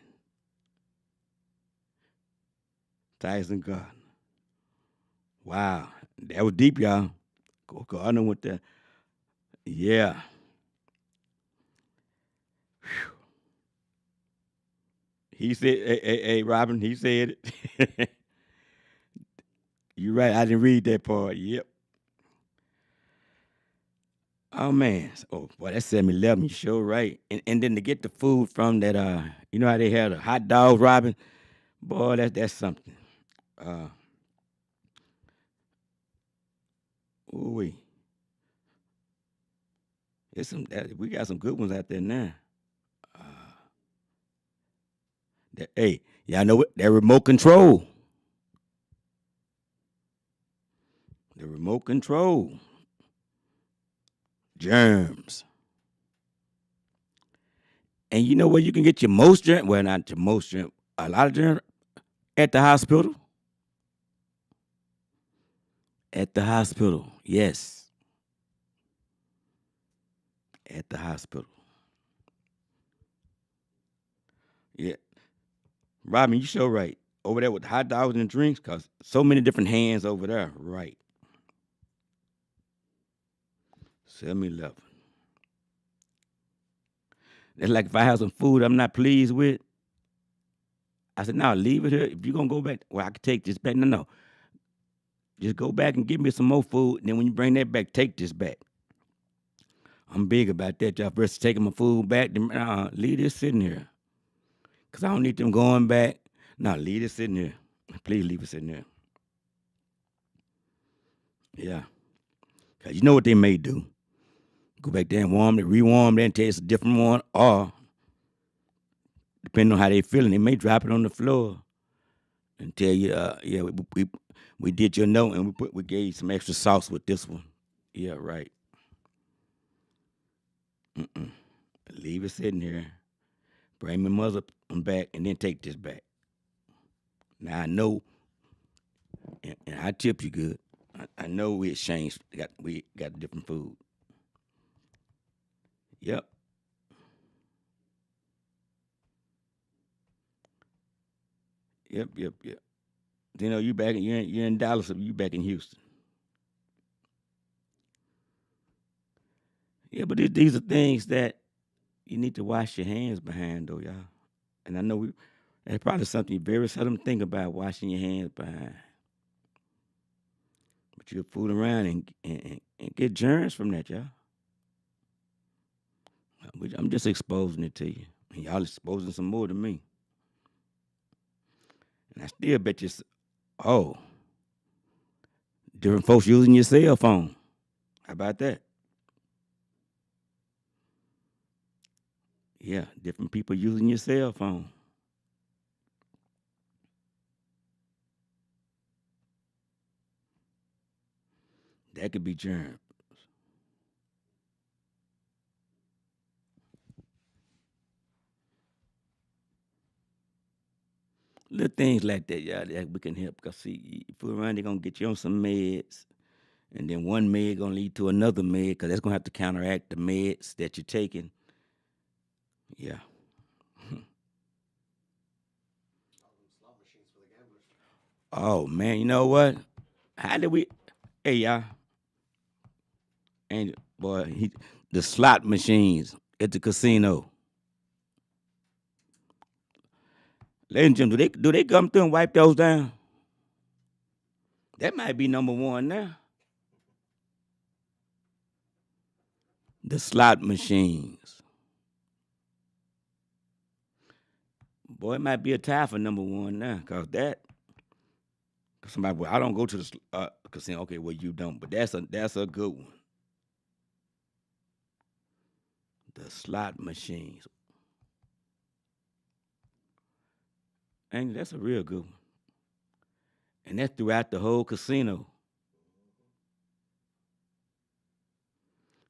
Tyson Gardner. Wow. That was deep, y'all. Coach Gardner went there. Yeah. Whew. He said, hey, Robin, he said it. You're right. I didn't read that part. Yep. Oh man. Oh boy, that's 7-Eleven. You sure right. And then to get the food from that, you know how they have the hot dogs, Robin? Boy, that's something. Ooh, we got some good ones out there now. Hey, y'all know what? That remote control. The remote control. Germs. And you know where you can get your most germs? Well, not your most germs. A lot of germs at the hospital. At the hospital, yes. At the hospital. Yeah. Robin, you sure right. Over there with the hot dogs and drinks, cause so many different hands over there. Right. 7-Eleven. That's like if I have some food I'm not pleased with. I said, no, leave it here. If you're gonna go back, well, I can take this back. No. Just go back and give me some more food. And then when you bring that back, take this back. I'm big about that, y'all. Versus taking my food back, leave this sitting here. Cause I don't need them going back. No, leave it sitting here. Please leave it sitting there. Yeah. Cause you know what they may do. Go back there and warm it, rewarm it, and taste a different one. Or, depending on how they feeling, they may drop it on the floor and tell you, yeah, we did your note and we gave you some extra sauce with this one. Yeah, right. Leave it sitting here. Bring my mother back and then take this back. Now I know, and I tip you good. I know we exchanged. We got different food. Yep. Yep. You know, you're in Dallas, or you back in Houston. Yeah, but these are things that you need to wash your hands behind, though, y'all. And I know that's probably something you very seldom think about, washing your hands behind. But you'll fool around and get germs from that, y'all. I'm just exposing it to you. And y'all exposing some more to me. And I still bet you, oh, different folks using your cell phone. How about that? Yeah, different people using your cell phone. That could be germ. Little things like that, y'all, that we can help. Cause see, you fool around, they're gonna get you on some meds, and then one med gonna lead to another med, cause that's gonna have to counteract the meds that you're taking. Yeah. Oh man, you know what? How did we? Hey y'all, and boy, the slot machines at the casino. Ladies and gentlemen, do they come through and wipe those down? That might be number one now. The slot machines. Boy, it might be a tie for number one now, cause that. Cause somebody, well, I don't go to the casino. Okay, well you don't, but that's a good one. The slot machines, and that's a real good one. And that's throughout the whole casino.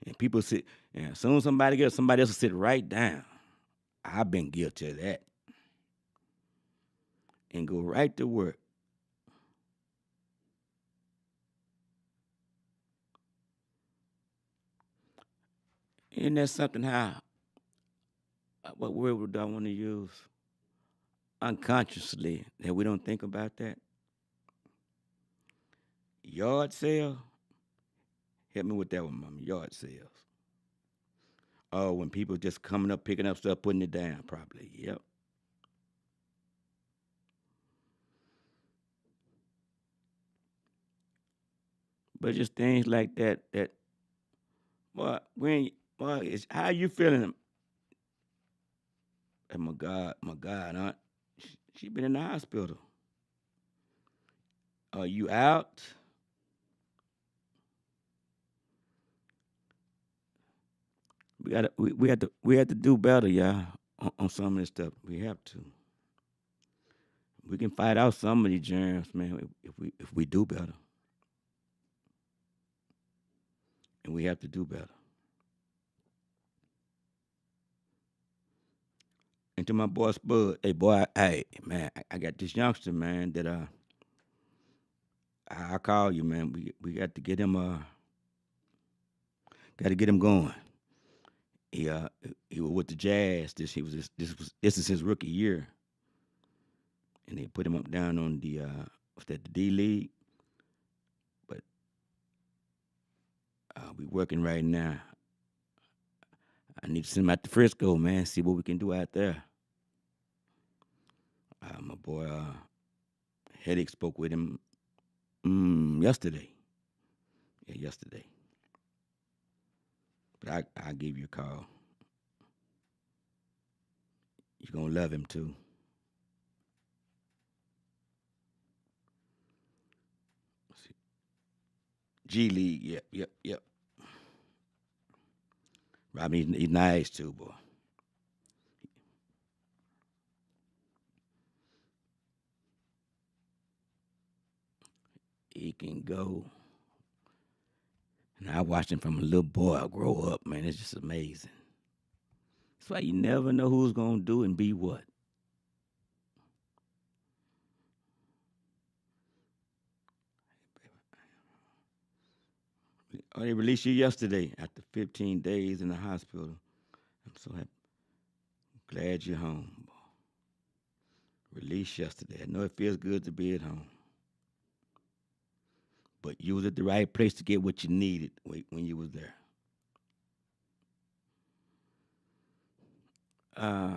And people sit, and as soon as somebody gets, somebody else will sit right down. I've been guilty of that, and go right to work. And that's something how, what word would I want to use? Unconsciously, that we don't think about that. Yard sale, help me with that one, mama. Yard sales. Oh, when people just coming up, picking up stuff, putting it down, probably. Yep. But just things like that. Well, well, it's how you feeling? And my God, aunt, she been in the hospital. Are you out? We had to do better, y'all, on some of this stuff. We have to. We can fight out some of these germs, man, if we do better, and we have to do better. And to my boy Spud, hey boy, hey man, I got this youngster, man, that I call you, man. We got to get him going. He uh he was with the Jazz. This is his rookie year, and they put him up down on what's that, the D League. But we working right now. I need to send him out to Frisco, man. See what we can do out there. My boy Headache spoke with him yesterday. Yeah, yesterday. But I gave you a call. You're gonna love him too. G League, yep. Robin, he's nice too, boy. He can go. And I watched him from a little boy grow up, man. It's just amazing. That's why you never know who's gonna do and be what. Oh, they released you yesterday after 15 days in the hospital. I'm so happy. Glad you're home. Released yesterday. I know it feels good to be at home. But you was at the right place to get what you needed when you was there. Uh,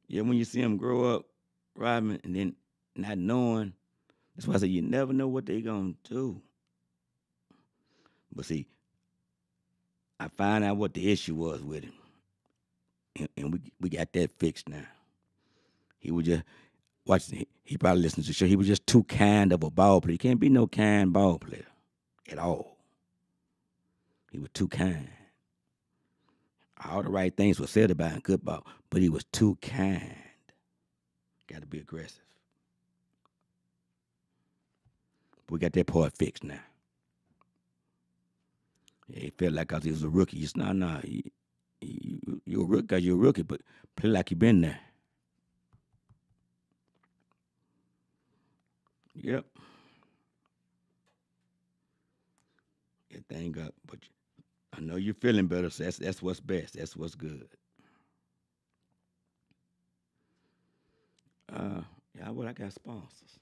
yeah, when you see them grow up, Rodman, and then not knowing, that's why I say you never know what they gonna do. But see, I found out what the issue was with him, and we got that fixed now. He was just watching. He probably listened to the show. He was just too kind of a ball player. He can't be no kind ball player at all. He was too kind. All the right things were said about him, good ball, but he was too kind. Got to be aggressive. We got that part fixed now. Yeah, he felt like he was a rookie. He said, no, you're a rookie because you're a rookie, but play like you been there. Yep. Get thing up, but I know you're feeling better, so that's what's best. That's what's good. Yeah, well, I got sponsors.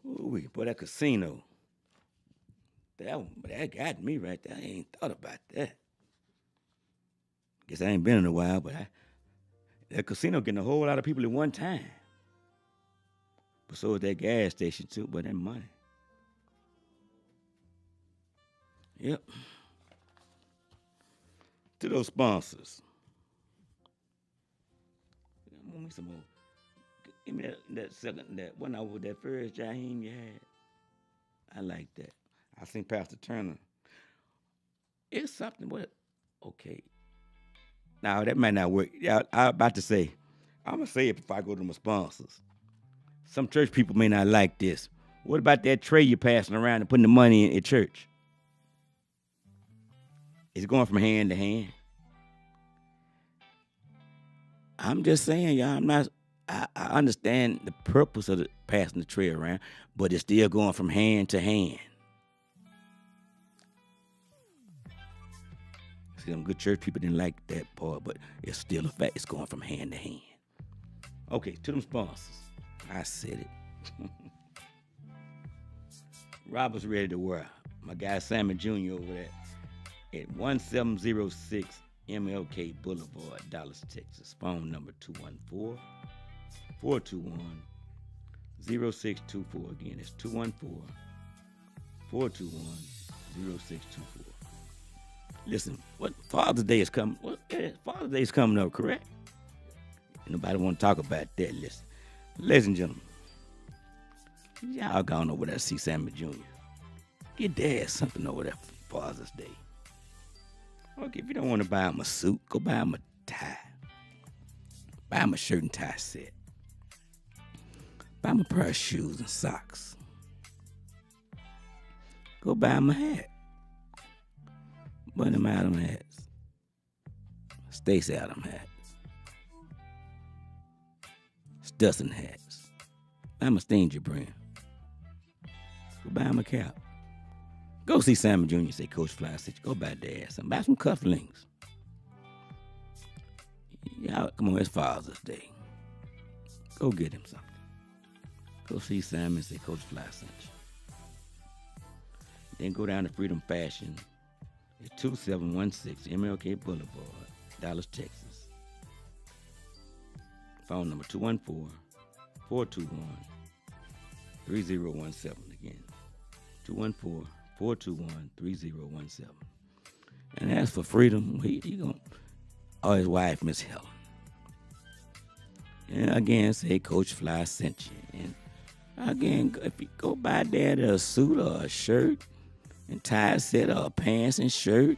Ooh, boy, that casino. That got me right there. I ain't thought about that. Guess I ain't been in a while, but that casino getting a whole lot of people at one time. But so is that gas station too, but that money. Yep. To those sponsors. Want me some more. Give me that second, that one over that first Jaheim you had. I like that. I seen Pastor Turner. It's something. What? Okay. Now that might not work. Yeah, I was about to say. I'm gonna say it if I go to my sponsors. Some church people may not like this. What about that tray you're passing around and putting the money in at church? Is it going from hand to hand? I'm just saying, y'all. I'm not. I understand the purpose of passing the tray around, but it's still going from hand to hand. See, some good church people didn't like that part, but it's still a fact. It's going from hand to hand. Okay, to them sponsors. I said it. Robert's ready to wear. My guy Sammy Jr. over there at 1706 MLK Boulevard, Dallas, Texas. Phone number 214-421-0624. Again, it's 214-421-0624. Listen, what Father's Day is coming. Father's Day is coming up, correct? Nobody want to talk about that. Listen, ladies and gentlemen, y'all gone over there to see Sammy Jr. Get dad something over there for Father's Day. Okay, if you don't want to buy him a suit, go buy him a tie. Buy him a shirt and tie set. Buy him a pair of shoes and socks. Go buy him a hat. Bunny Adams hats. Stacey Adams hats. Stusson hats. Buy him a Stinger brand. Go buy him a cap. Go see Sammy Jr. Say, Coach Fly said, go buy dad something. Buy some cufflinks. Y'all, come on, it's Father's Day. Go get him something. Go see Sammy and say, Coach Fly sent you. Then go down to Freedom Fashion at 2716 MLK Boulevard, Dallas, Texas. Phone number 214-421-3017. Again, 214-421-3017. And as for Freedom, he gonna, his wife, Miss Helen. And again, say Coach Fly sent you. And again, if you go buy dad a suit or a shirt and tie set or pants and shirt,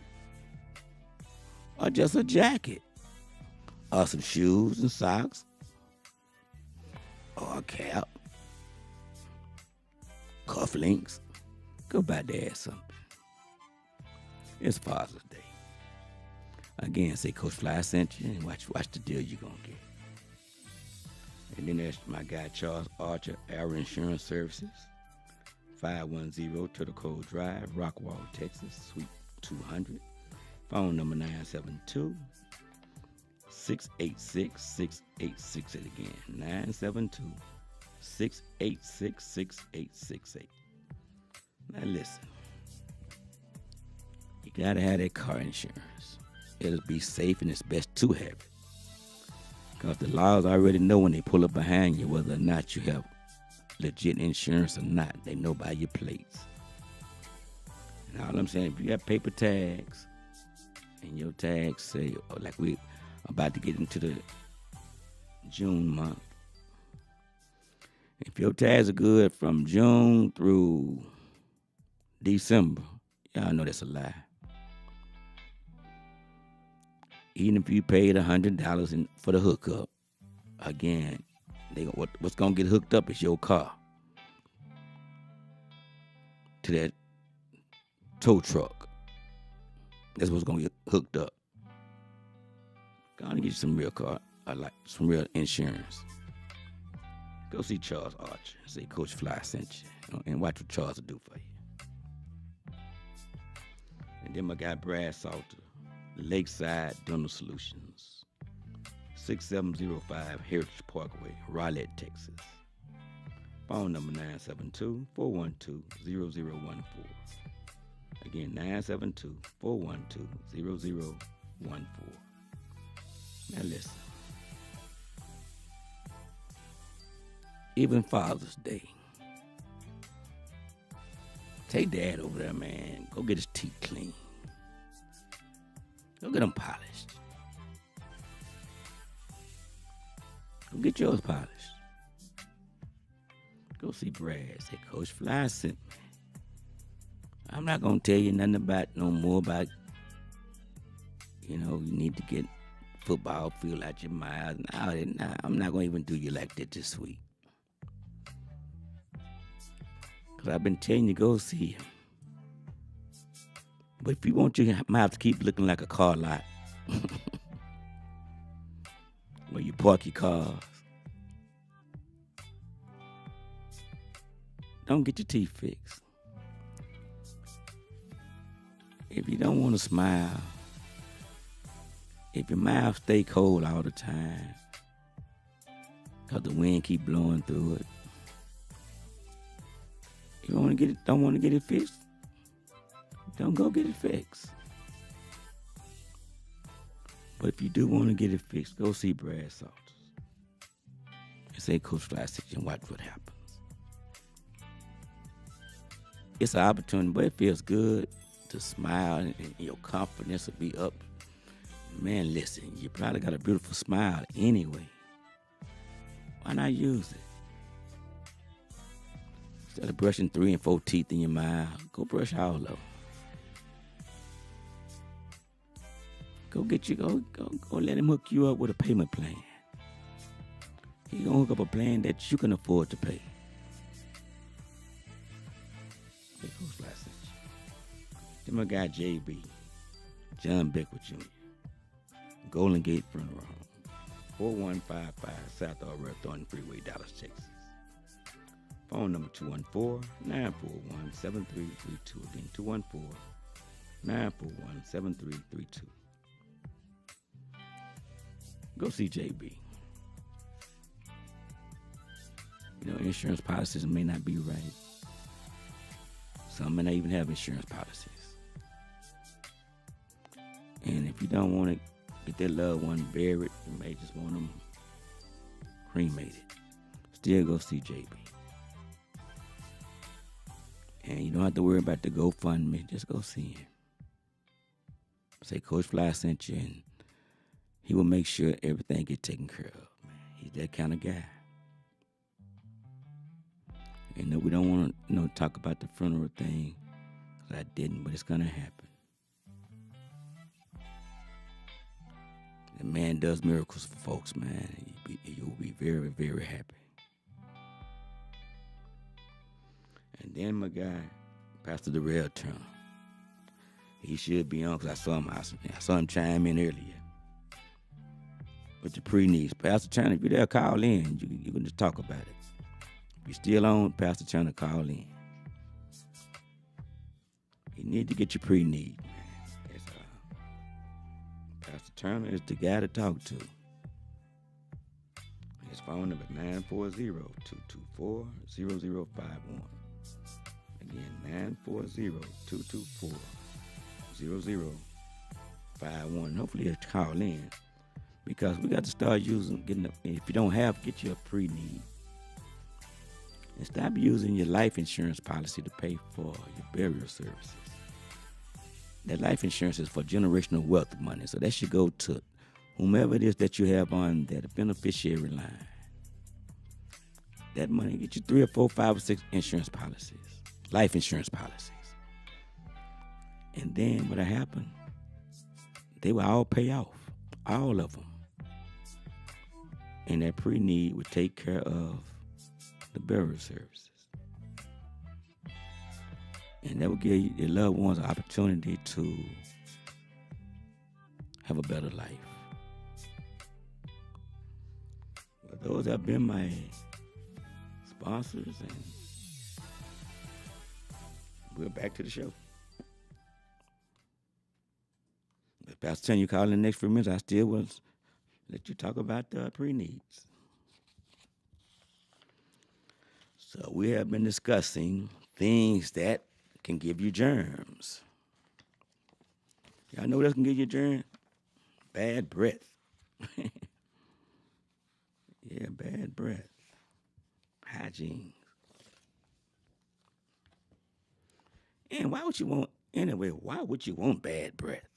or just a jacket, or some shoes and socks, or a cap, cufflinks, go buy dad something. It's Father's Day. Again, say Coach Fly sent you and watch the deal you're gonna get. And then there's my guy Charles Archer, Our Insurance Services, 510 Turtle Cove Drive, Rockwall, Texas, Suite 200. Phone number 972 686 6868 again. 972 686 6868. Now listen, you gotta have that car insurance. It'll be safe and it's best to have it. Because the laws already know when they pull up behind you whether or not you have legit insurance or not. They know by your plates. And all I'm saying, if you have paper tags and your tags say, like we about to get into the June month, if your tags are good from June through December, y'all know that's a lie. Even if you paid $100 for the hookup, again, what's gonna get hooked up is your car to that tow truck. That's what's gonna get hooked up. Gonna get you some real car, like some real insurance. Go see Charles Archer. Say Coach Fly sent you, and watch what Charles will do for you. And then my guy Brad Salter, Lakeside Dental Solutions, 6705 Heritage Parkway, Rowlett, Texas. Phone number 972-412-0014. Again, 972-412-0014. Now listen. Even Father's Day, take Dad over there, man. Go get his teeth clean. Go get them polished. Go get yours polished. Go see Brad. Say, Coach Fly sent me. I'm not going to tell you nothing about no more about, you need to get football field out your mouth. Nah, I'm not going to even do you like that this week. Because I've been telling you, go see him. But if you want your mouth to keep looking like a car lot, where you park your cars, don't get your teeth fixed. If you don't want to smile, if your mouth stay cold all the time, because the wind keep blowing through it, you don't want to get it fixed, don't go get it fixed. But if you do want to get it fixed, go see Brad Salters. And say Coach Fly said and watch what happens. It's an opportunity, but it feels good to smile and your confidence will be up. Man, listen, you probably got a beautiful smile anyway. Why not use it? Instead of brushing 3 and 4 teeth in your mouth, go brush all of them. Go let him hook you up with a payment plan. He gonna hook up a plan that you can afford to pay. Then my guy JB, John Beckwith Jr., Golden Gate Funeral Home, 4155 South Aurora Thornton Freeway, Dallas, Texas. Phone number 214-941-7332. Again, 214-941-7332. Go see JB. Insurance policies may not be right. Some may not even have insurance policies. And if you don't want to get their loved one buried, you may just want them cremated. Still go see JB. And you don't have to worry about the GoFundMe. Just go see him. Say Coach Fly sent you, and he will make sure everything gets taken care of. Man, he's that kind of guy. And we don't want to talk about the funeral thing, because I didn't, but it's going to happen. The man does miracles for folks, man. You'll be very, very happy. And then my guy, Pastor Darrell Turner. He should be on, because I saw him chime in earlier. with your pre-needs. Pastor Turner, if you're there, call in. You can just talk about it. If you're still on, Pastor Turner, call in. You need to get your pre-need, man. Pastor Turner is the guy to talk to. His phone number is 940-224-0051. Again, 940-224-0051. Hopefully he'll call in, because we got to start getting if you don't have, get you a pre-need. And stop using your life insurance policy to pay for your burial services. That life insurance is for generational wealth money. So that should go to whomever it is that you have on that beneficiary line. That money, get you 3 or 4, 5 or 6 insurance policies, life insurance policies. And then what'll happen, they will all pay off, all of them. And that pre-need would take care of the burial services. And that will give your loved ones an opportunity to have a better life. But those have been my sponsors, and we're back to the show. If Pastor Chen, you call in the next few minutes, I still will let you talk about the pre-needs. So we have been discussing things that can give you germs. Y'all know what else can give you germs? Bad breath. Yeah, bad breath. Hygiene. And why would you want bad breath?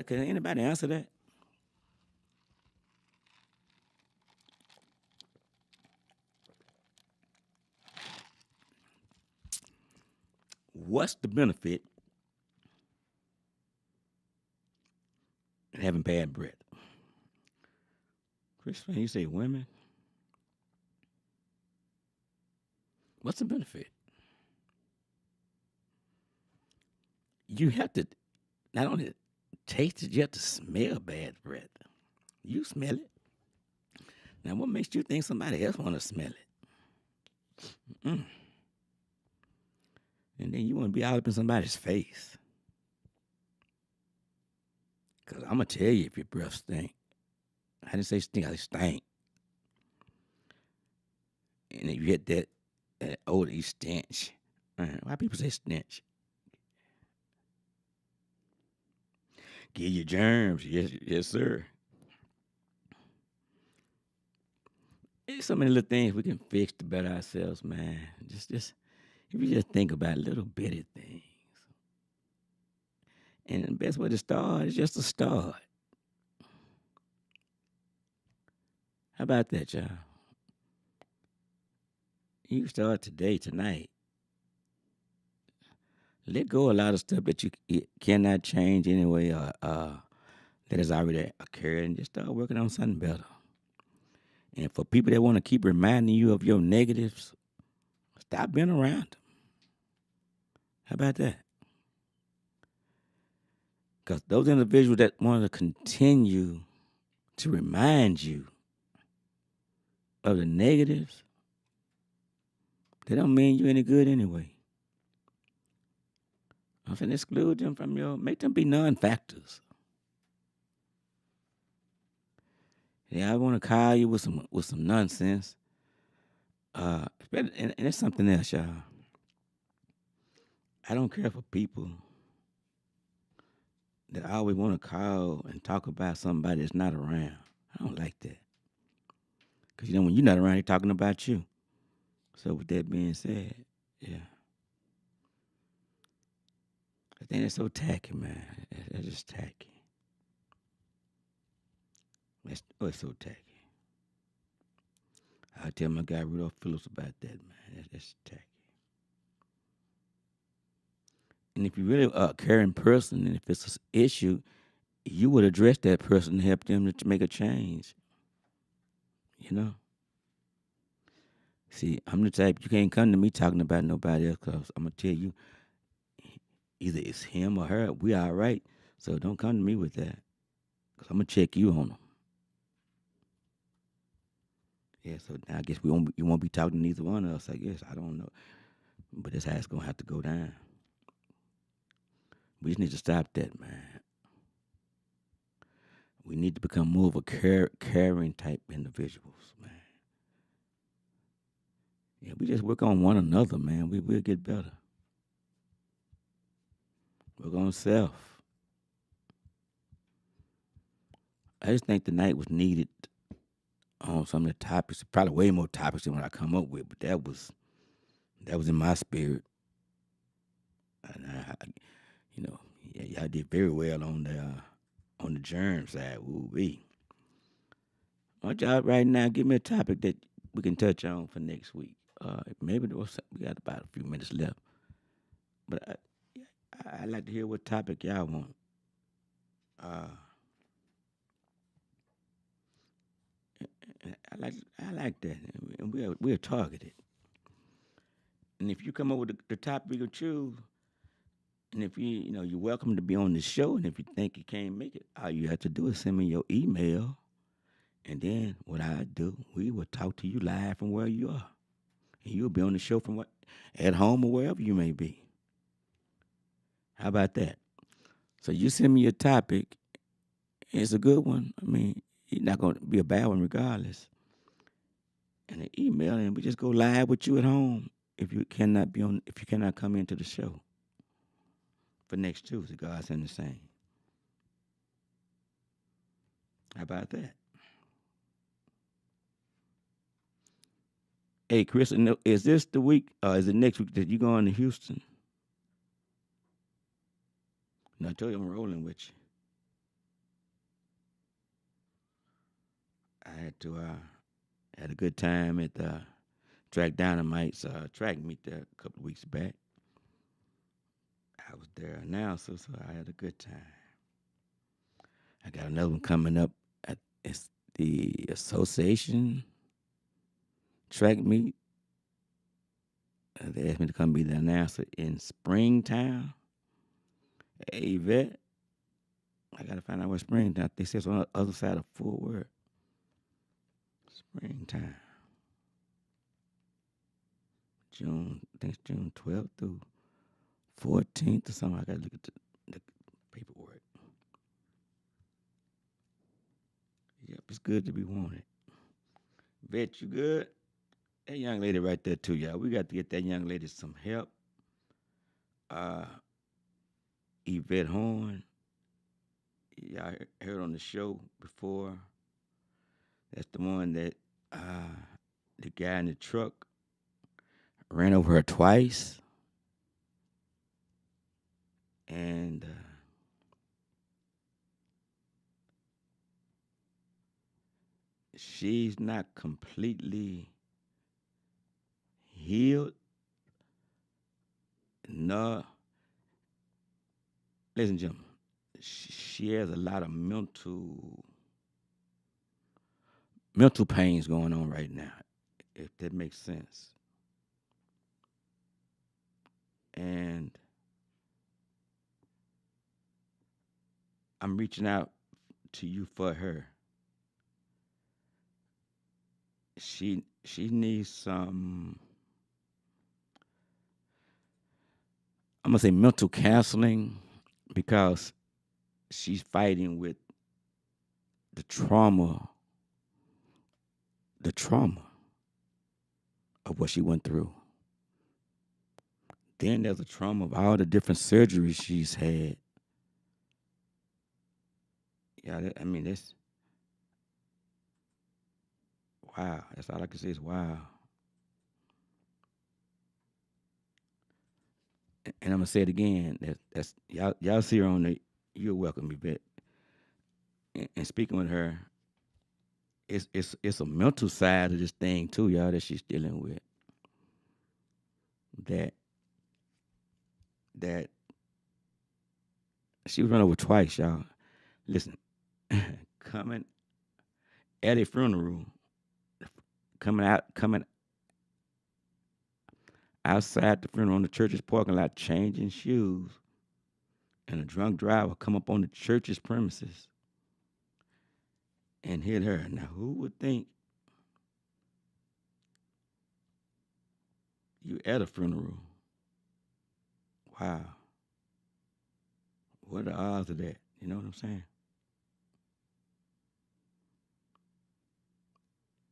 Can anybody answer that? What's the benefit in having bad breath? Christopher, you say women? What's the benefit? You have to not only taste it, you have to smell bad breath. You smell it. Now, what makes you think somebody else want to smell it? And then you want to be all up in somebody's face. Because I'm going to tell you if your breath stink. I didn't say stink, I said stank. And if you hit that odor, you stench. Why people say stench? Give you germs. Yes, sir. There's so many little things we can fix to better ourselves, man. Just if you just think about little bitty things. And the best way to start is just to start. How about that, y'all? You can start today, tonight. Let go of a lot of stuff that you cannot change anyway, or that has already occurred, and just start working on something better. And for people that want to keep reminding you of your negatives, stop being around them. How about that? Because those individuals that want to continue to remind you of the negatives, they don't mean you any good anyway. I'm saying exclude them from make them be non-factors. Yeah, I want to call you with some nonsense. And it's something else, y'all. I don't care for people that always want to call and talk about somebody that's not around. I don't like that. Because, when you're not around, they're talking about you. So with that being said, yeah. I think it's so tacky, man. It's just tacky. It's so tacky. I tell my guy Rudolph Phillips about that, man. That's tacky. And if you're really a caring person, and if it's an issue, you would address that person and help them to make a change. See, I'm the type, you can't come to me talking about nobody else, because I'm going to tell you, either it's him or her, we all right. So don't come to me with that. 'Cause I'm gonna check you on them. Yeah, so now I guess you won't be talking to neither one of us. I guess I don't know, but that's how it's gonna have to go down. We just need to stop that, man. We need to become more of a caring type individuals, man. Yeah, we just work on one another, man. We'll get better. Work on self. I just think tonight was needed on some of the topics. Probably way more topics than what I come up with, but that was in my spirit, and yeah, y'all did very well on the germ side. Woo wee. Why don't y'all right now give me a topic that we can touch on for next week? Maybe we got about a few minutes left, but I'd like to hear what topic y'all want. Uh, I like that, and we'll target it. And if you come up with the topic we can choose, and if you're welcome to be on the show, and if you think you can't make it, all you have to do is send me your email, and then what I do, we will talk to you live from where you are, and you'll be on the show from at home or wherever you may be. How about that? So you send me your topic. It's a good one. I mean, it's not going to be a bad one regardless. And an email, and we just go live with you at home if you cannot come into the show for next Tuesday. God send the same. How about that? Hey, Chris, is this the week? Is it next week that you going to Houston? No, I told you I'm rolling with you. I had a good time at Track Dynamite's track meet there a couple of weeks back. I was there now, so I had a good time. I got another one coming up it's the association track meet. They asked me to come be the announcer in Springtown. Hey, Yvette, I got to find out where Springtown. They said it's on the other side of Fort Worth. Springtown. I think it's June 12th through 14th or something. I got to look at the paperwork. Yep, it's good to be wanted. Vet, you good? That young lady right there too, y'all. We got to get that young lady some help. Yvette Horn. Y'all heard on the show before. That's the one that the guy in the truck ran over her twice. And she's not completely healed. No. Ladies and gentlemen, she has a lot of mental pains going on right now, if that makes sense. And I'm reaching out to you for her. She needs some, I'm gonna say, mental counseling, because she's fighting with the trauma of what she went through. Then there's the trauma of all the different surgeries she's had. Yeah, that's wow. That's all I can say is wow. And I'm gonna say it again. That's y'all see her on the. You're welcome, Yvette. And speaking with her, it's a mental side of this thing too, y'all, that she's dealing with. That she was run over twice, y'all. Listen, coming at a funeral, coming outside the funeral on the church's parking lot, changing shoes, and a drunk driver come up on the church's premises and hit her. Now, who would think you at a funeral? Wow. What are the odds of that? You know what I'm saying?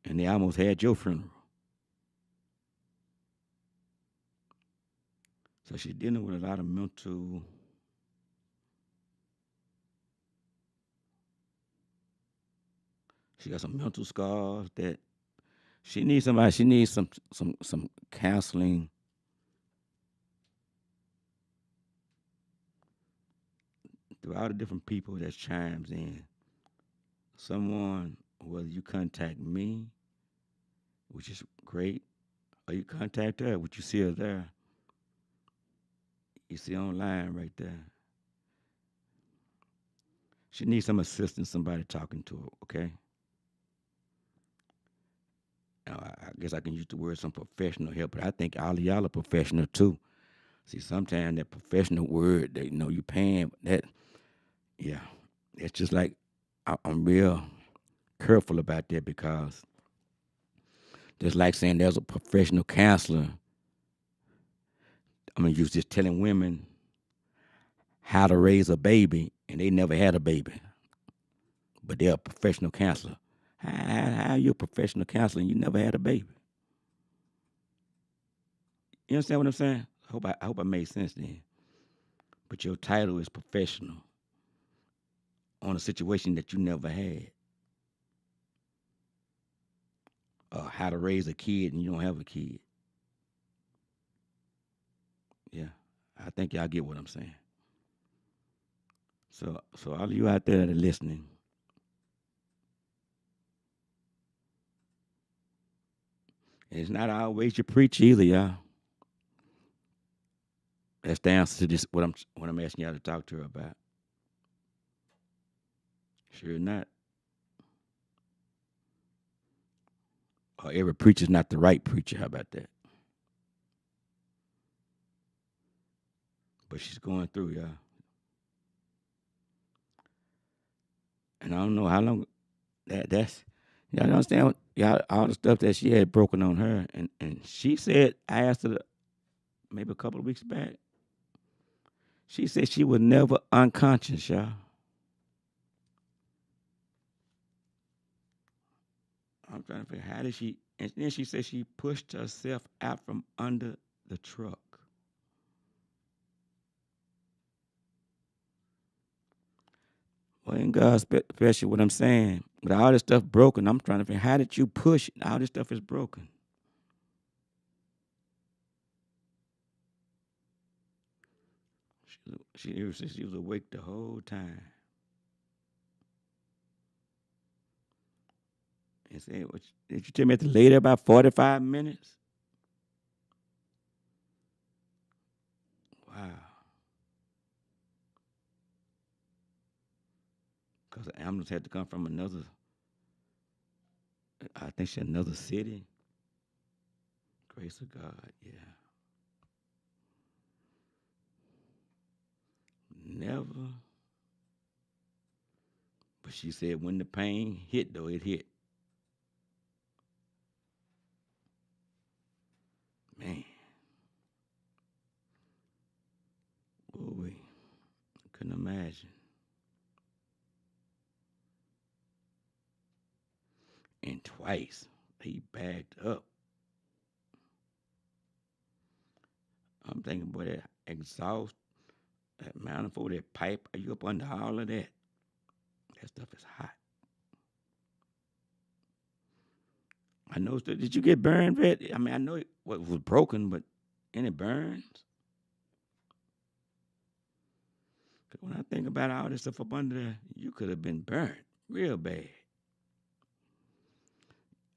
And they almost had your funeral. So she's dealing with a lot of mental. She got some mental scars that she needs somebody. She needs some counseling. Through all the different people that chimes in. Someone, whether you contact me, which is great, or you contact her, which you see her there. You see online right there. She needs some assistance, somebody talking to her, okay? Now, I guess I can use the word some professional help, but I think all of y'all are professional too. See, sometimes that professional word that you paying that, yeah, it's just like I'm real careful about that because just like saying there's a professional counselor, I'm gonna use this telling women how to raise a baby and they never had a baby, but they're a professional counselor. How are you a professional counselor and you never had a baby? You understand what I'm saying? I hope I made sense then. But your title is professional on a situation that you never had. How to raise a kid and you don't have a kid. Yeah, I think y'all get what I'm saying. So all of you out there that are listening, it's not always you preach either, y'all. That's the answer to this. What I'm asking y'all to talk to her about. Sure not. Or every preacher's not the right preacher. How about that? But she's going through, y'all. And I don't know how long that's y'all understand y'all all the stuff that she had broken on her. And she said, I asked her maybe a couple of weeks back. She said she was never unconscious, y'all. I'm trying to figure how did she and then she said she pushed herself out from under the truck. Well, in God, especially what I'm saying, with all this stuff broken, I'm trying to figure how did you push? All this stuff is broken. She was awake the whole time. And said, did you tell me at the later about 45 minutes? Wow. Because the ambulance had to come from another, I think she had another city. Grace of God, yeah. Never. But she said when the pain hit, though, it hit. Man. Boy, couldn't imagine. And twice, he backed up. I'm thinking, boy, that exhaust, that manifold, that pipe, are you up under all of that? That stuff is hot. I know. Did you get burned, Vet? I mean, I know it was broken, but any burns? Because when I think about all this stuff up under there, you could have been burned real bad.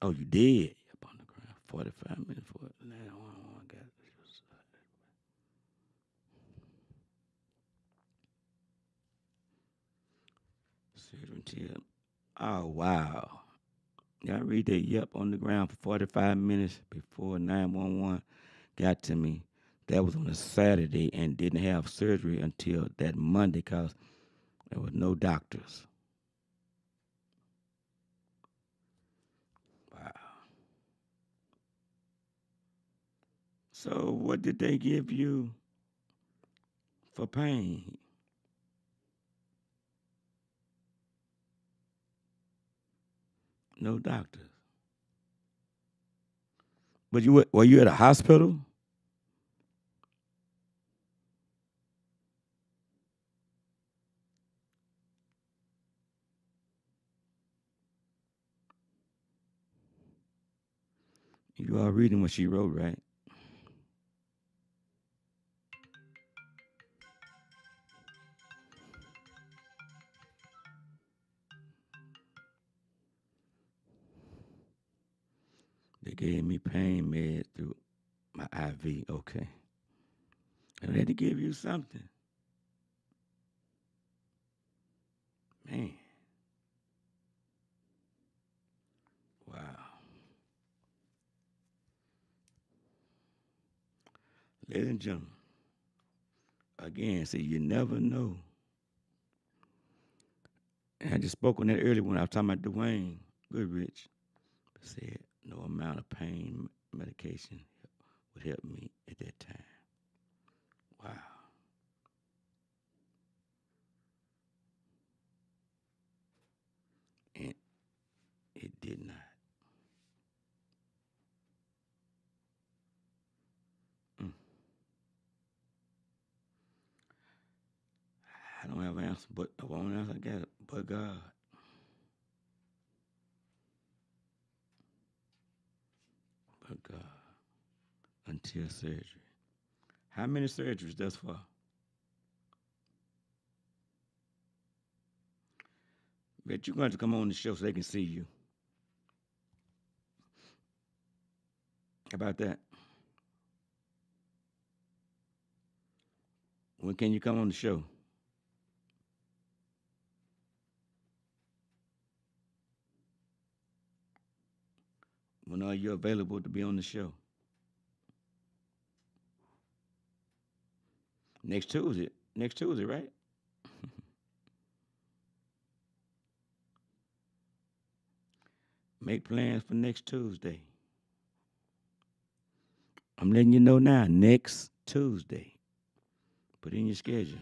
Oh, you did? Up on the ground. 45 minutes for it. Now, I got until. Oh, wow. Y'all read that? Yep, on the ground for 45 minutes before 911 got to me. That was on a Saturday and didn't have surgery until that Monday because there was no doctors. So what did they give you for pain? No doctors. But were you at a hospital? You are reading what she wrote, right? They gave me pain meds through my IV. Okay. And they had to give you something. Man. Wow. Ladies and gentlemen, again, see, you never know. And I just spoke on that earlier when I was talking about Dwayne Goodrich. Said no amount of pain medication would help me at that time. Wow. And it did not. Mm. I don't have an answer, but the one answer I got, but God. But God. Until surgery. How many surgeries thus far? Bet you're going to come on the show so they can see you. How about that? When can you come on the show? When are you available to be on the show? Next Tuesday. Next Tuesday, right? Make plans for next Tuesday. I'm letting you know now, next Tuesday. Put it in your schedule.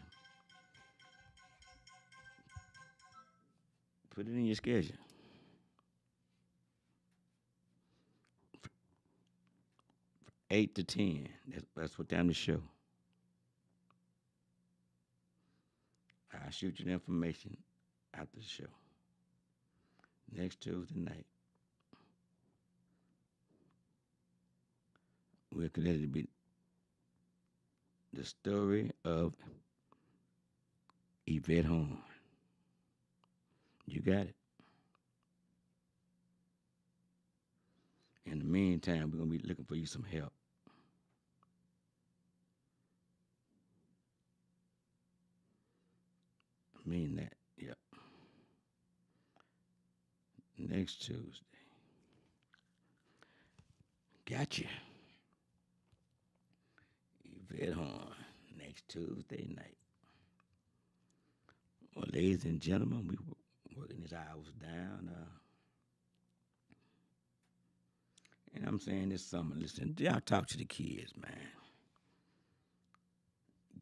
Put it in your schedule. 8 to 10. That's what time the show. I'll shoot you the information after the show. Next Tuesday night. We're connected to be the story of Yvette Horn. You got it. In the meantime, we're going to be looking for you some help. I mean that. Yep. Next Tuesday. Gotcha. Yvette Horn. Next Tuesday night. Well, ladies and gentlemen, we were working these hours down. And I'm saying this summer, listen, y'all talk to the kids, man.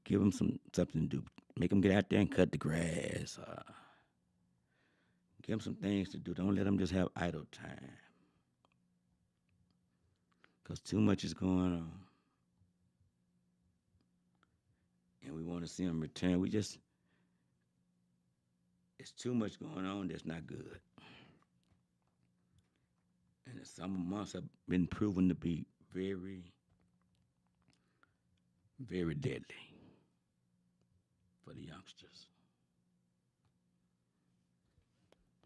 Give them something to do. Make them get out there and cut the grass. Give them some things to do. Don't let them just have idle time. Because too much is going on. And we want to see them return. It's too much going on that's not good. And the summer months have been proven to be very, very deadly for the youngsters.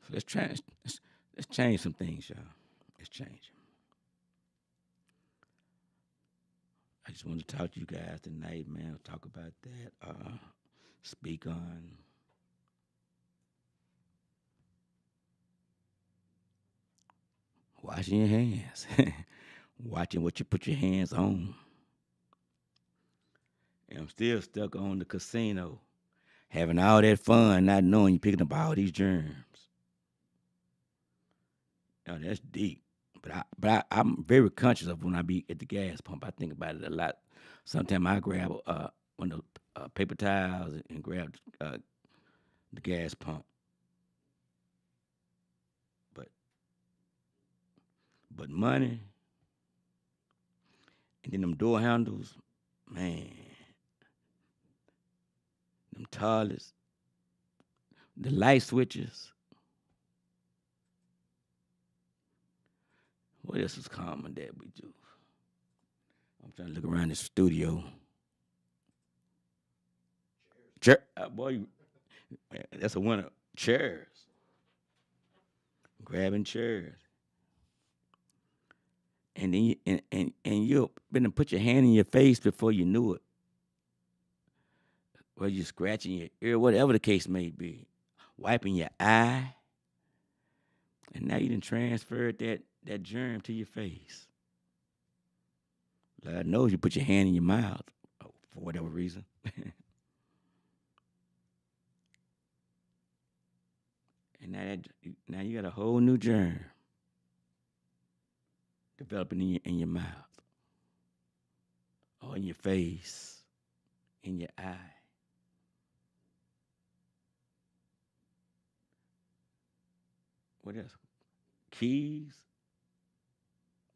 So let's change some things, y'all. Let's change them. I just want to talk to you guys tonight, man. Talk about that. Speak on washing your hands, watching what you put your hands on. And I'm still stuck on the casino, having all that fun, not knowing you're picking up all these germs. Now that's deep. I'm very conscious of when I be at the gas pump. I think about it a lot. Sometimes I grab one of the paper towels and grab the gas pump. But money and then them door handles, man, them toilets, the light switches. What else is common that we do? I'm trying to look around the studio. Chair, boy, that's a winner. Chairs, grabbing chairs, and then you been to put your hand in your face before you knew it. Well, you scratching your ear, whatever the case may be, wiping your eye, and now you done transferred that germ to your face. Lord knows you put your hand in your mouth for whatever reason. And now you got a whole new germ developing in your mouth, or in your face, in your eye. What else? Keys.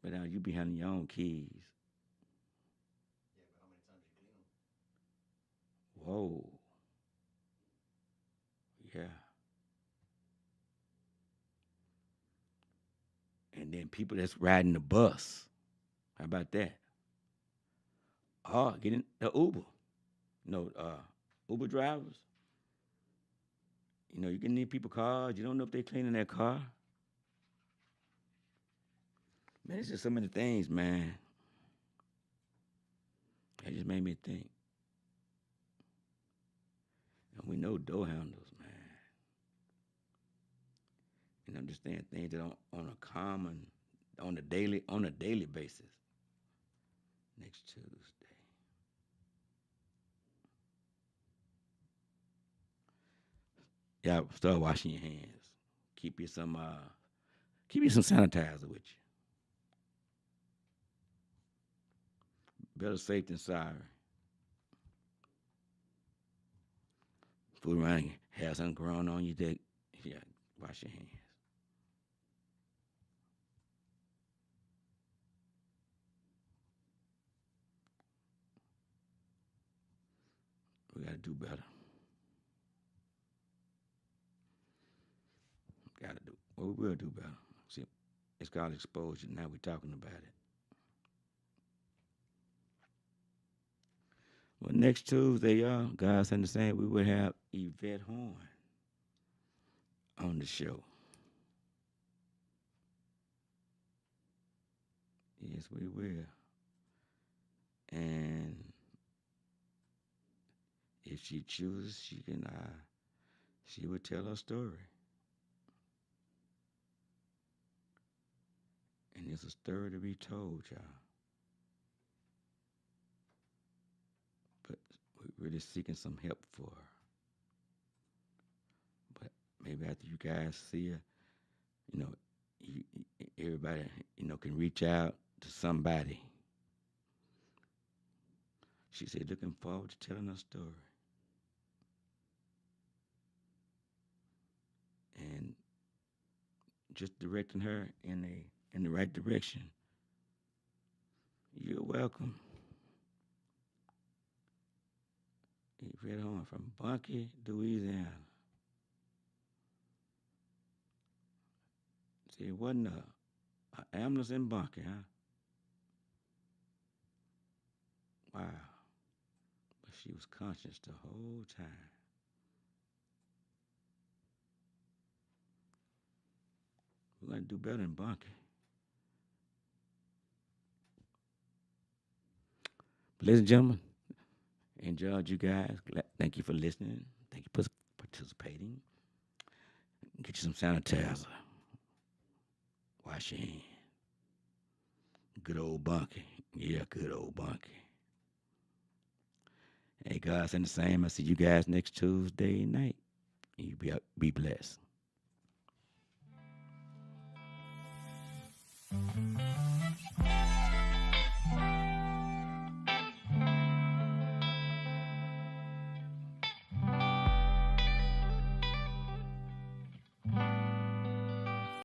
But now you be having your own keys. Whoa. Yeah. And then people that's riding the bus. How about that? Oh, getting the Uber. No, Uber drivers. You can need people cars. You don't know if they're cleaning their car. Man, it's just so many things, man. It just made me think. And we know door handles, man. And understand things that on a daily basis. Next Tuesday. Yeah, start washing your hands. Keep you some sanitizer with you. Better safe than sorry. Fool around and have something growing on you that, yeah, wash your hands. We gotta do better. Gotta do. Well, we will do better. See, it's called exposure. Now we're talking about it. Well, next Tuesday, y'all, God's understand we will have Yvette Horn on the show. Yes, we will. And if she chooses, she will tell her story. And there's a story to be told, y'all. But we're really seeking some help for her. But maybe after you guys see her, everybody, can reach out to somebody. She said, looking forward to telling her story. And just directing her in the right direction. You're welcome. Yvette Horn from Bunkie, Louisiana. See, it wasn't an ambulance in Bunkie, huh? Wow. But she was conscious the whole time. We're going to do better in Bunkie. Ladies and gentlemen, enjoyed you guys. Thank you for listening. Thank you for participating. Get you some sanitizer. Wash your hands. Good old Bunkie. Yeah, good old Bunkie. Hey, guys, and the same. I'll see you guys next Tuesday night. You be blessed.